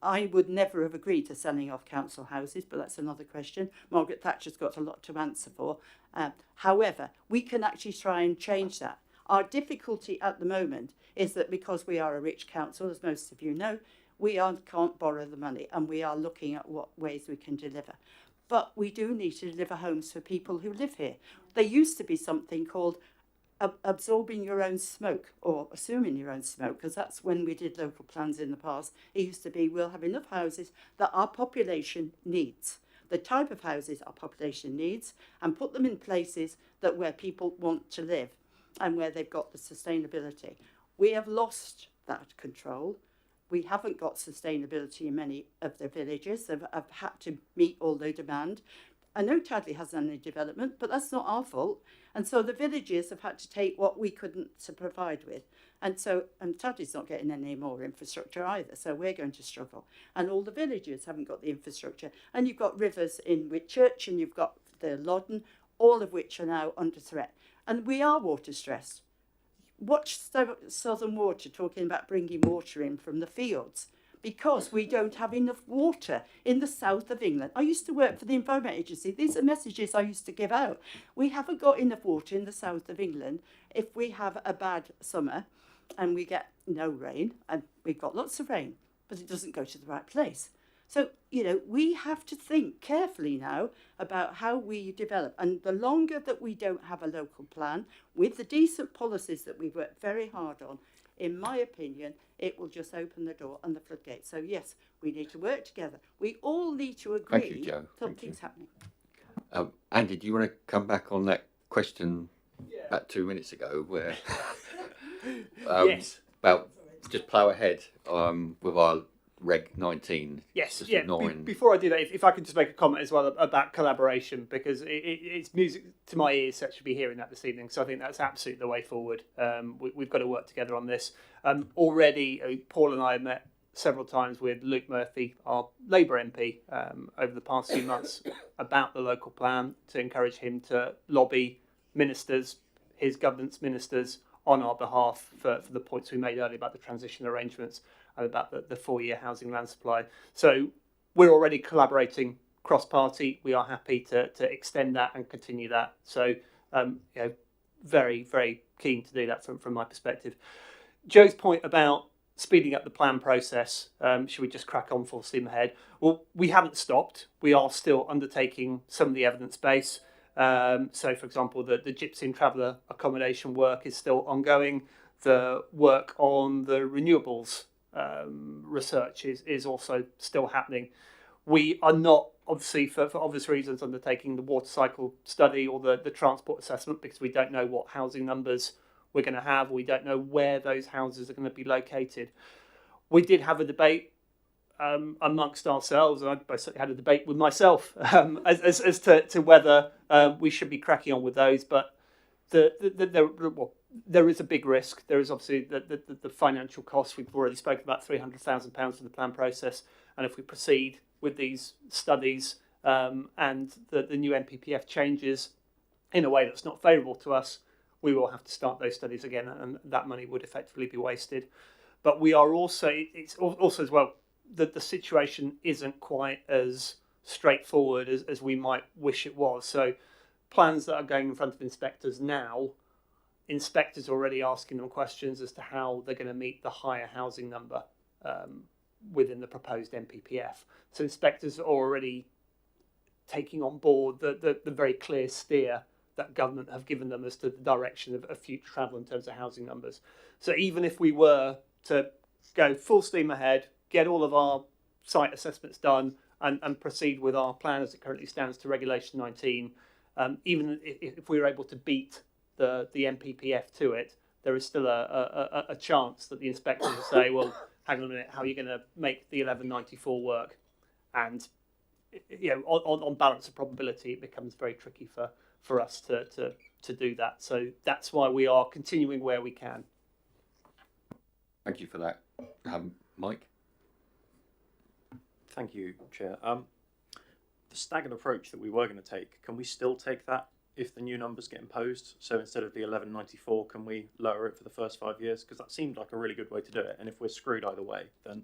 I would never have agreed to selling off council houses, but that's another question. Margaret Thatcher's got a lot to answer for. However, we can actually try and change that. Our difficulty at the moment is that because we are a rich council, as most of you know, we can't borrow the money, and we are looking at what ways we can deliver. But we do need to deliver homes for people who live here. There used to be something called absorbing your own smoke, or assuming your own smoke, because that's when we did local plans in the past. It used to be, we'll have enough houses that our population needs, the type of houses our population needs, and put them in places that where people want to live and where they've got the sustainability. We have lost that control. We haven't got sustainability in many of the villages. They've had to meet all the demand. I know Tadley hasn't any development, but that's not our fault. And so the villages have had to take what we couldn't provide with. And so Tadley's not getting any more infrastructure either, so we're going to struggle. And all the villages haven't got the infrastructure. And you've got rivers in Whitchurch, and you've got the Loddon, all of which are now under threat. And we are water stressed. Watch Southern Water talking about bringing water in from the fields, because we don't have enough water in the south of England. I used to work for the Environment Agency. These are messages I used to give out. We haven't got enough water in the south of England. If we have a bad summer and we get no rain, and we've got lots of rain, but it doesn't go to the right place. So, you know, we have to think carefully now about how we develop. And the longer that we don't have a local plan with the decent policies that we've worked very hard on, in my opinion, it will just open the door and the floodgates. So, yes, we need to work together. We all need to agree. Thank you, Jo. Something's happening. Andy, do you want to come back on that question about 2 minutes ago where yes. about just plough ahead with our Reg 19? Yes, just yeah. ignoring... Before I do that, if I could just make a comment as well about collaboration, because it's music to my ears that should be hearing that this evening. So I think that's absolutely the way forward. We've got to work together on this. Already, Paul and I have met several times with Luke Murphy, our Labour MP, over the past few months about the local plan, to encourage him to lobby ministers, his government's ministers, on our behalf for the points we made earlier about the transition arrangements and about the 4-year housing land supply. So we're already collaborating cross-party. We are happy to extend that and continue that. So, you know, very, very keen to do that from my perspective. Joe's point about speeding up the plan process, should we just crack on full steam ahead? Well, we haven't stopped. We are still undertaking some of the evidence base. So, for example, the Gypsy and Traveller accommodation work is still ongoing. The work on the renewables research is also still happening. We are not, obviously, for obvious reasons, undertaking the water cycle study or the transport assessment, because we don't know what housing numbers we're going to have. We don't know where those houses are going to be located. We did have a debate amongst ourselves, and I basically had a debate with myself as to whether we should be cracking on with those. But there is a big risk. There is obviously the financial costs. We've already spoken about £300,000 for the plan process, and if we proceed with these studies and the new NPPF changes in a way that's not favourable to us, we will have to start those studies again, and that money would effectively be wasted. But we are also, it's also as well, that the situation isn't quite as straightforward as we might wish it was. So plans that are going in front of inspectors now, inspectors are already asking them questions as to how they're going to meet the higher housing number within the proposed NPPF. So inspectors are already taking on board the very clear steer that government have given them as to the direction of future travel in terms of housing numbers. So even if we were to go full steam ahead, get all of our site assessments done and proceed with our plan as it currently stands to Regulation 19, even if we were able to beat the NPPF to it, there is still a chance that the inspectors will say, well, hang on a minute, how are you going to make the 1194 work? And on balance of probability, it becomes very tricky for us to do that. So that's why we are continuing where we can. Thank you for that. Mike? Thank you, Chair. The staggered approach that we were going to take, can we still take that if the new numbers get imposed? So instead of the 1194, can we lower it for the first 5 years? Because that seemed like a really good way to do it. And if we're screwed either way, then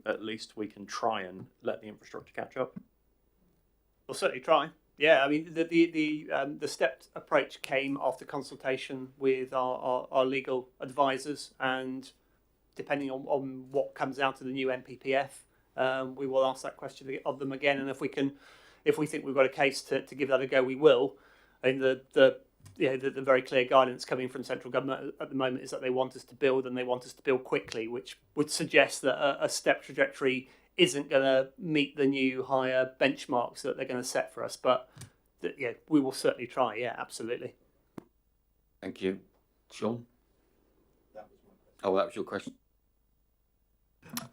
at least we can try and let the infrastructure catch up. We'll certainly try. Yeah, I mean, the stepped approach came after consultation with our legal advisors, and depending on what comes out of the new NPPF, we will ask that question of them again. And if we think we've got a case to give that a go, we will. And the very clear guidance coming from central government at the moment is that they want us to build, and they want us to build quickly, which would suggest that a step trajectory isn't going to meet the new higher benchmarks that they're going to set for us. But we will certainly try. Yeah, absolutely. Thank you. Sean? That was your question.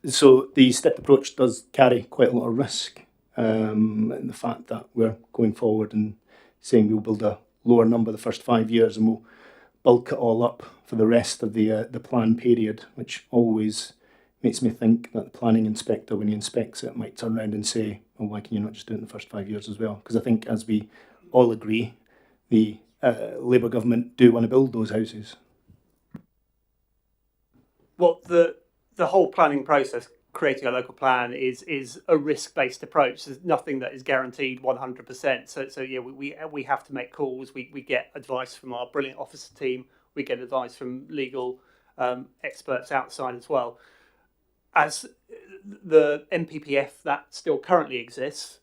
So the stepped approach does carry quite a lot of risk, and the fact that we're going forward and saying we'll build a lower number the first 5 years and we'll bulk it all up for the rest of the plan period, which always makes me think that the planning inspector, when he inspects it, might turn around and say, well, why can you not just do it in the first 5 years as well? Because I think, as we all agree, the Labour government do want to build those houses. Well, the whole planning process, creating a local plan, is a risk-based approach. There's nothing that is guaranteed 100%. So yeah, we have to make calls. We get advice from our brilliant officer team. We get advice from legal experts outside as well. As the NPPF that still currently exists,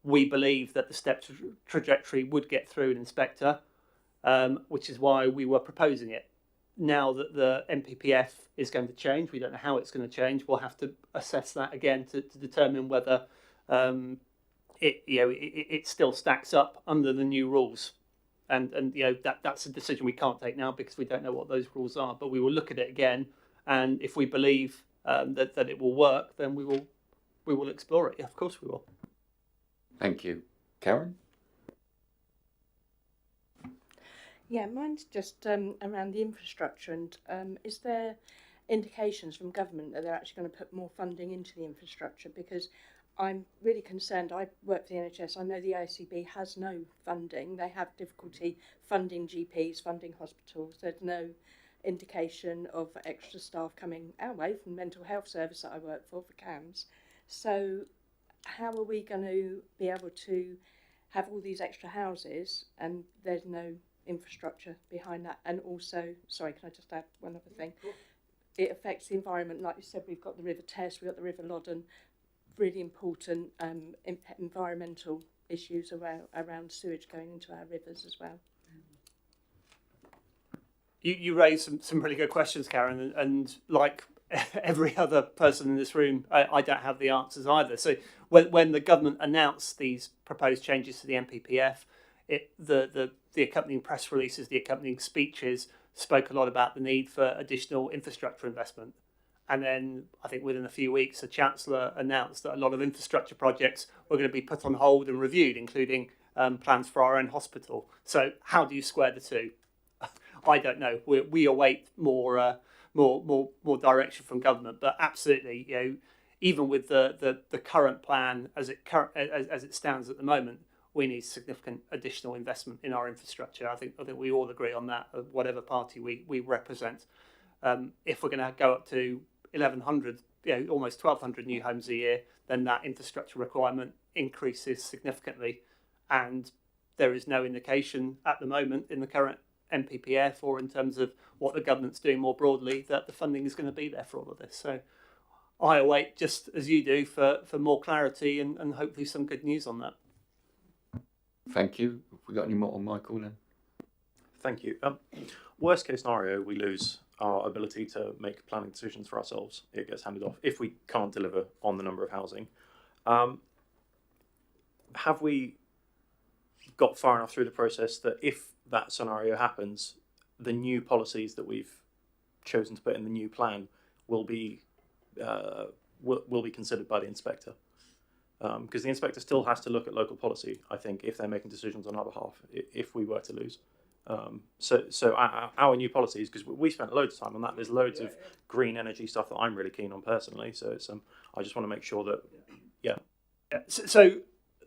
we believe that the step trajectory would get through an inspector, which is why we were proposing it. Now that the NPPF is going to change, we don't know how it's going to change. We'll have to assess that again to determine whether it still stacks up under the new rules. And that's a decision we can't take now because we don't know what those rules are. But we will look at it again, and if we believe that it will work, then we will explore it. Yeah, of course we will. Thank you. Karen? Yeah, mine's just around the infrastructure, and is there indications from government that they're actually going to put more funding into the infrastructure? Because I'm really concerned. I work for the NHS. I know the ICB has no funding. They have difficulty funding GPs, funding hospitals. There's no indication of extra staff coming our way from the mental health service that I work for CAMS. So how are we going to be able to have all these extra houses and there's no infrastructure behind that? And also, sorry, can I just add one other thing? It affects the environment. Like you said, we've got the River Test, we've got the River Loddon, really important environmental issues around sewage going into our rivers as well. You raised some really good questions, Karen, and like every other person in this room, I don't have the answers either. So when the government announced these proposed changes to the NPPF, the accompanying press releases, the accompanying speeches spoke a lot about the need for additional infrastructure investment. And then I think within a few weeks, the Chancellor announced that a lot of infrastructure projects were going to be put on hold and reviewed, including plans for our own hospital. So how do you square the two? I don't know. We await more direction from government, but absolutely, even with the current plan as it stands at the moment, we need significant additional investment in our infrastructure. I think we all agree on that, whatever party we represent. If we're going to go up to 1,100, almost 1,200 new homes a year, then that infrastructure requirement increases significantly. And there is no indication at the moment in the current NPPF or in terms of what the government's doing more broadly that the funding is going to be there for all of this. So I await, just as you do, for more clarity and hopefully some good news on that. Thank you. Have we got any more on Michael then? Thank you. Worst case scenario, we lose our ability to make planning decisions for ourselves. It gets handed off if we can't deliver on the number of housing. Have we got far enough through the process that if that scenario happens, the new policies that we've chosen to put in the new plan will be considered by the inspector? Because the inspector still has to look at local policy, I think, if they're making decisions on our behalf, if we were to lose. So our new policies, because we spent loads of time on that, there's loads of green energy stuff that I'm really keen on personally. So it's, I just want to make sure that, yeah. So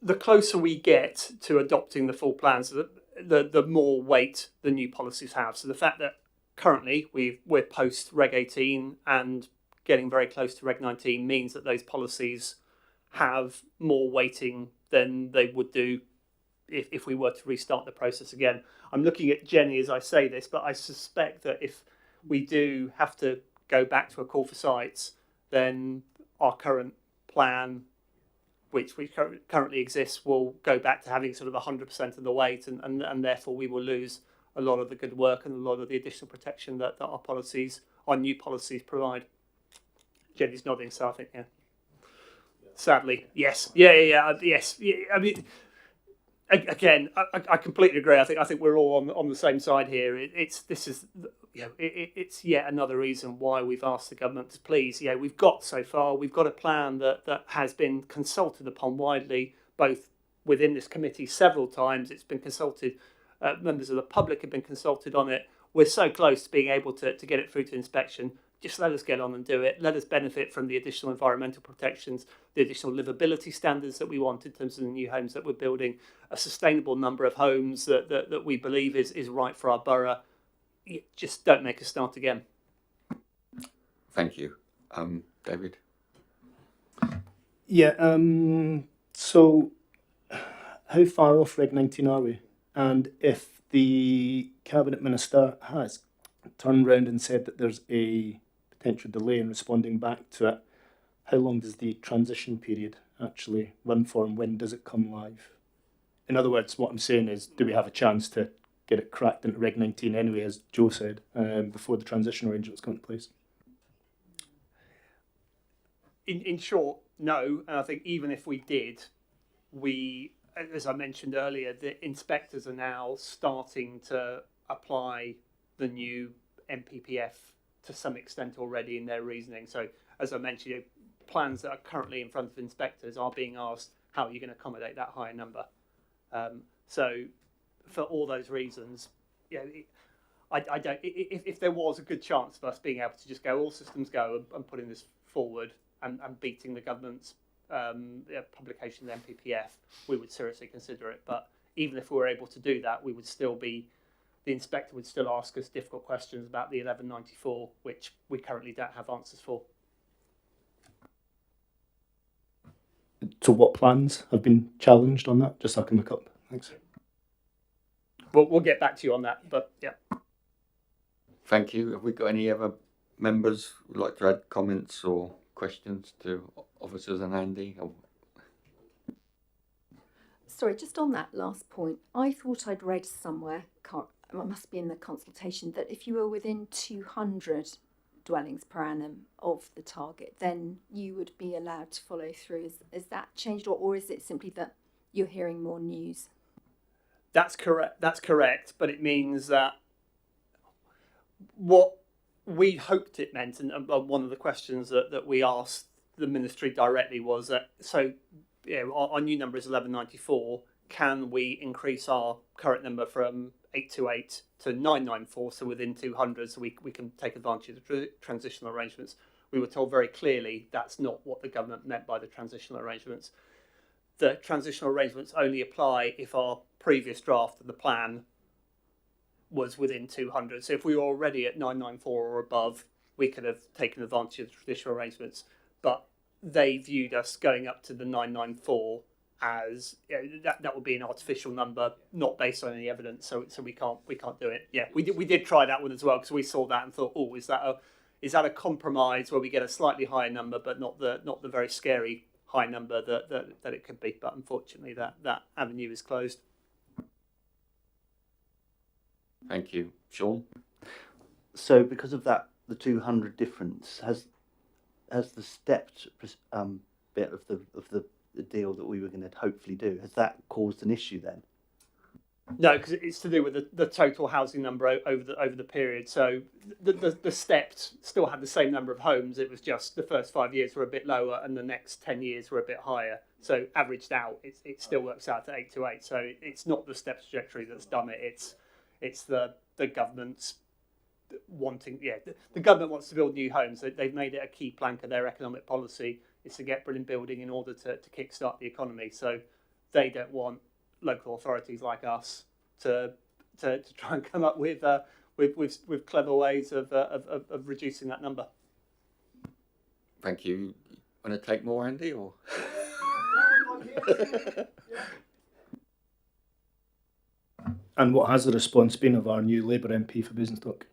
the closer we get to adopting the full plans, the more weight the new policies have. So the fact that currently we're post Reg 18 and getting very close to Reg 19 means that those policies have more weighting than they would do if we were to restart the process again. I'm looking at Jenny as I say this, but I suspect that if we do have to go back to a call for sites, then our current plan, which currently exists, will go back to having sort of 100% of the weight, and therefore we will lose a lot of the good work and a lot of the additional protection that our policies, our new policies, provide. Jenny's nodding, so I think, yeah. Sadly, yes. Yes. I mean, again, I completely agree. I think we're all on the same side here. It's yet another reason why we've asked the government to please. We've got a plan that has been consulted upon widely, both within this committee several times. It's been consulted. Members of the public have been consulted on it. We're so close to being able to get it through to inspection. Just let us get on and do it. Let us benefit from the additional environmental protections, the additional livability standards that we want in terms of the new homes that we're building, a sustainable number of homes that we believe is right for our borough. Just don't make us start again. Thank you. David? Yeah, so how far off Reg 19 are we? And if the Cabinet Minister has turned round and said that there's a potential delay in responding back to it, how long does the transition period actually run for, and when does it come live? In other words, what I'm saying is, do we have a chance to get it cracked into Reg 19 anyway, as Joe said, before the transition arrangements come into place? In short, no. And I think even if we did, as I mentioned earlier, the inspectors are now starting to apply the new NPPF to some extent already in their reasoning. So, as I mentioned, plans that are currently in front of inspectors are being asked, how are you going to accommodate that higher number? So, for all those reasons, I don't. If there was a good chance of us being able to just go all systems go and putting this forward and beating the government's publication of the NPPF, we would seriously consider it. But even if we were able to do that, we would still be. The inspector would still ask us difficult questions about the 1194, which we currently don't have answers for. So what plans have been challenged on that? Just so I can look up. Thanks. We'll get back to you on that, but yeah. Thank you. Have we got any other members who'd like to add comments or questions to officers and Andy? Sorry, just on that last point, I thought I'd read somewhere, it must be in the consultation, that if you were within 200 dwellings per annum of the target, then you would be allowed to follow through. Is that changed, or is it simply that you're hearing more news? That's correct, but it means that what we hoped it meant, and one of the questions that we asked the ministry directly was that, so our new number is 1194, can we increase our current number from 828 to 994, so within 200, so we can take advantage of the transitional arrangements? We were told very clearly that's not what the government meant by the transitional arrangements. The transitional arrangements only apply if our previous draft of the plan was within 200. So if we were already at 994 or above, we could have taken advantage of the traditional arrangements, but they viewed us going up to the 994 as that would be an artificial number, not based on any evidence. So we can't do it. Yeah, we did try that one as well, because we saw that and thought, oh, is that a compromise where we get a slightly higher number, but not the very scary high number that it could be. But unfortunately, that avenue is closed. Thank you, Sean. So because of that, the 200 difference has the stepped bit of the deal that we were going to hopefully do, has that caused an issue then? No, because it's to do with the total housing number over the period. So the stepped still had the same number of homes. It was just the first 5 years were a bit lower, and the next 10 years were a bit higher. So averaged out, it still works out to 828. So it's not the stepped trajectory that's done it. It's the government's wanting. Yeah, the government wants to build new homes. They've made it a key plank of their economic policy is to get brilliant building in order to kickstart the economy. So they don't want local authorities like us to try and come up with clever ways of reducing that number. Thank you. Want to take more, Andy, or? And what has the response been of our new Labour MP for Basingstoke?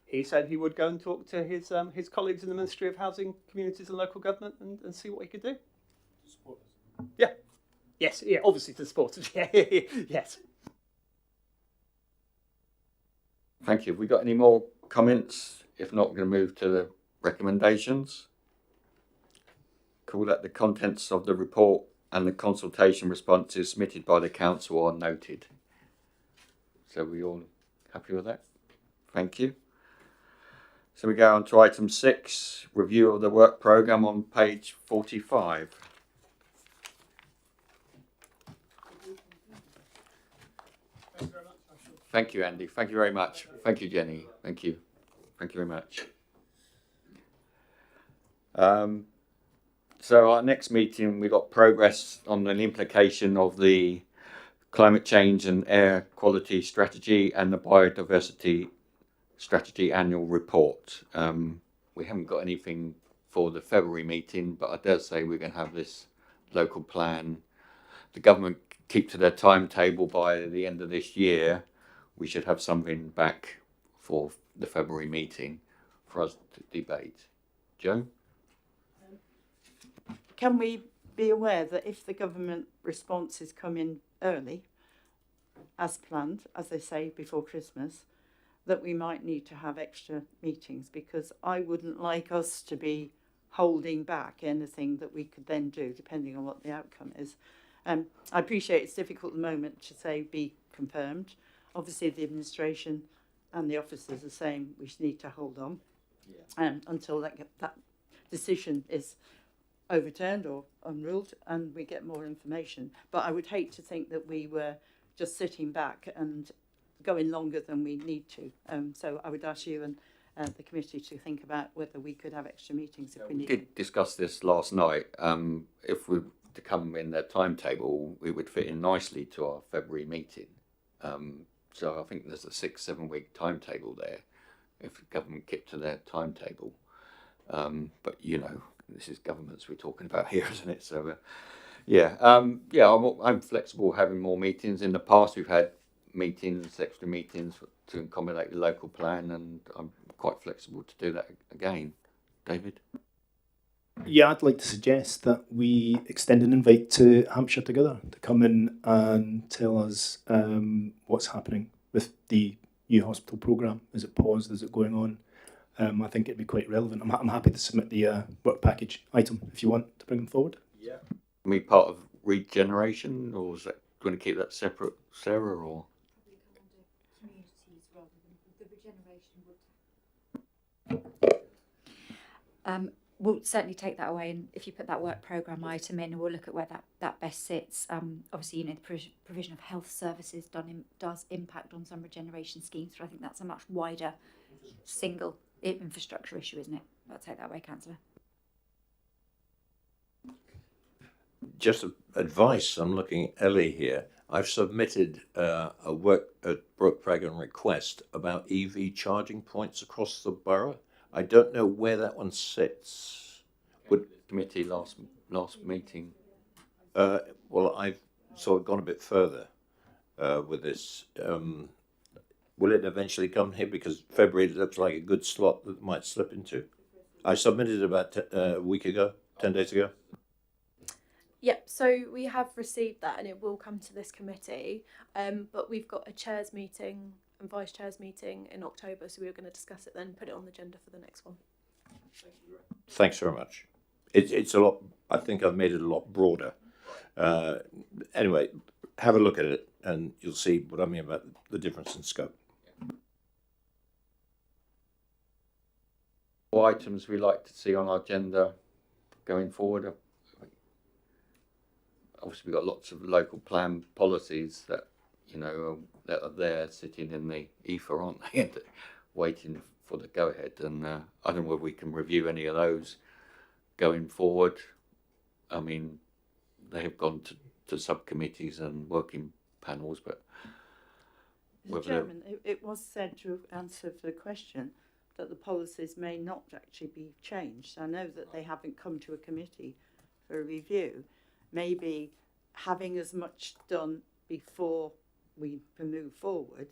He said he would go and talk to his colleagues in the Ministry of Housing, Communities and Local Government and see what he could do. Yeah. Yes. Yeah. Obviously to support us. Yeah. Yes. Thank you. Have we got any more comments? If not, we're going to move to the recommendations. Cool. That the contents of the report and the consultation responses submitted by the council are noted. So we all happy with that? Thank you. So we go on to item 6, review of the work programme on page 45. Thank you, Andy. Thank you very much. Thank you, Jenny. Thank you. Thank you very much. So our next meeting, we got progress on an implication of the climate change and air quality strategy and the biodiversity strategy annual report. We haven't got anything for the February meeting, but I dare say we're going to have this local plan. The government keep to their timetable by the end of this year. We should have something back for the February meeting for us to debate. Joe? Can we be aware that if the government responses come in early, as planned, as they say, before Christmas, that we might need to have extra meetings, because I wouldn't like us to be holding back anything that we could then do, depending on what the outcome is. I appreciate it's difficult at the moment to say be confirmed. Obviously, the administration and the officers are saying we need to hold on until that decision is overturned or unruled and we get more information. But I would hate to think that we were just sitting back and going longer than we need to. So I would ask you and the committee to think about whether we could have extra meetings if we need. We did discuss this last night. If we were to come in their timetable, it would fit in nicely to our February meeting. So I think there's a 6-7 week timetable there if the government kept to their timetable. But you know, this is governments we're talking about here, isn't it? So I'm flexible having more meetings. In the past we've had meetings, extra meetings to accommodate the local plan, and I'm quite flexible to do that again. David? Yeah, I'd like to suggest that we extend an invite to Hampshire Together to come in and tell us what's happening with the new hospital programme. Is it paused? Is it going on? I think it'd be quite relevant. I'm happy to submit the work package item if you want to bring them forward. Yeah. Are we part of regeneration, or is that going to keep that separate, Sarah? Or communities rather than the regeneration would. We'll certainly take that away, and if you put that work programme item in, we'll look at where that best sits. Obviously, you know, the provision of health services does impact on some regeneration schemes, but I think that's a much wider single infrastructure issue, isn't it? I'll take that away, Councillor. Just advice, I'm looking at Ellie here. I've submitted a work program request about EV charging points across the borough. I don't know where that one sits. Would committee last meeting? Well, I've sort of gone a bit further with this. Will it eventually come here? Because February looks like a good slot that might slip into. I submitted about a week ago, 10 days ago. Yep, so we have received that and it will come to this committee, but we've got a chairs meeting and vice chairs meeting in October, so we were going to discuss it then, put it on the agenda for the next one. Thanks very much. It's a lot, I think I've made it a lot broader. Anyway, have a look at it and you'll see what I mean about the difference in scope. What items we like to see on our agenda going forward? Obviously, we've got lots of local plan policies that, you know, that are there sitting in the ether, aren't they? Waiting for the go-ahead. And I don't know whether we can review any of those going forward. I mean, they have gone to subcommittees and working panels, but Mr. Chairman, it was said to answer the question that the policies may not actually be changed. I know that they haven't come to a committee for a review. Maybe having as much done before we can move forward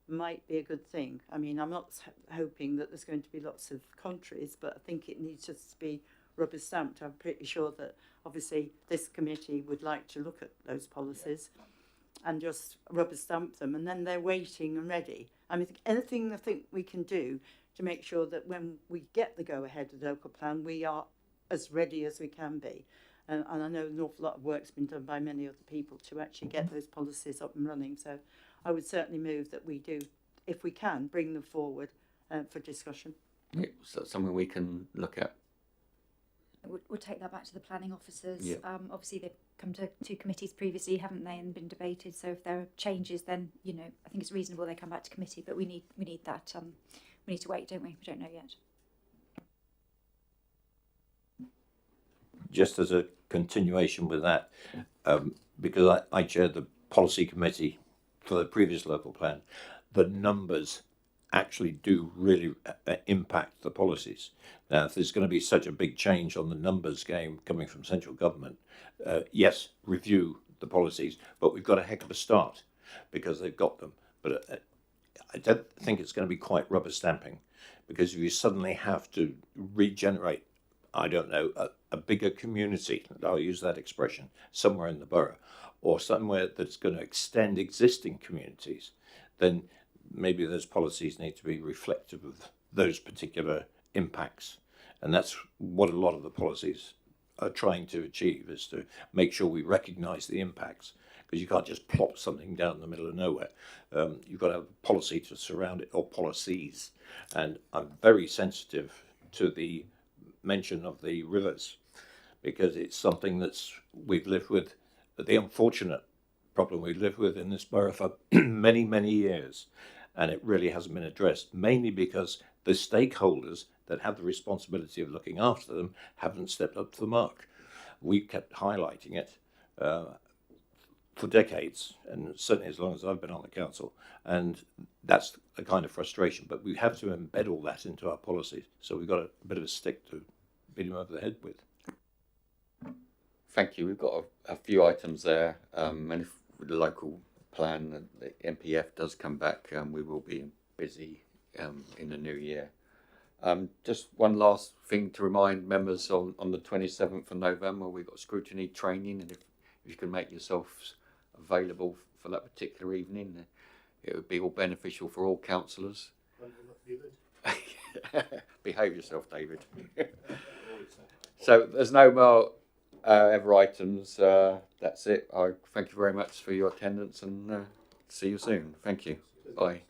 might be a good thing. I mean, I'm not hoping that there's going to be lots of contraries, but I think it needs just to be rubber stamped. I'm pretty sure that obviously this committee would like to look at those policies and just rubber stamp them, and then they're waiting and ready. I mean, anything I think we can do to make sure that when we get the go-ahead of the local plan, we are as ready as we can be. And I know an awful lot of work's been done by many other people to actually get those policies up and running. So I would certainly move that we do, if we can, bring them forward for discussion. So something we can look at. We'll take that back to the planning officers. Yeah. Obviously, they've come to two committees previously, haven't they, and been debated. So if there are changes, then you know I think it's reasonable they come back to committee. But we need that. We need to wait, don't we? We don't know yet. Just as a continuation with that, because I chaired the policy committee for the previous local plan, the numbers actually do really impact the policies. Now, if there's going to be such a big change on the numbers game coming from central government, yes, review the policies, but we've got a heck of a start because they've got them. But I don't think it's going to be quite rubber stamping, because if you suddenly have to regenerate, I don't know, a bigger community, I'll use that expression, somewhere in the borough, or somewhere that's going to extend existing communities, then maybe those policies need to be reflective of those particular impacts. And that's what a lot of the policies are trying to achieve, is to make sure we recognise the impacts, because you can't just plop something down in the middle of nowhere. You've got to have a policy to surround it, or policies. And I'm very sensitive to the mention of the rivers, because it's something we've lived with, the unfortunate problem we've lived with in this borough for many, many years. And it really hasn't been addressed, mainly because the stakeholders that have the responsibility of looking after them haven't stepped up to the mark. We kept highlighting it for decades, and certainly as long as I've been on the council, and that's a kind of frustration. But we have to embed all that into our policies, so we've got a bit of a stick to beat him over the head with. Thank you. We've got a few items there, and if with the local plan, the MPF does come back, we will be busy in the new year. Just one last thing to remind members, on the 27th of November, we've got scrutiny training, and if you can make yourselves available for that particular evening, it would be all beneficial for all councillors. Behave yourself, David. So there's no more ever items. That's it. I thank you very much for your attendance, and see you soon. Thank you. Bye.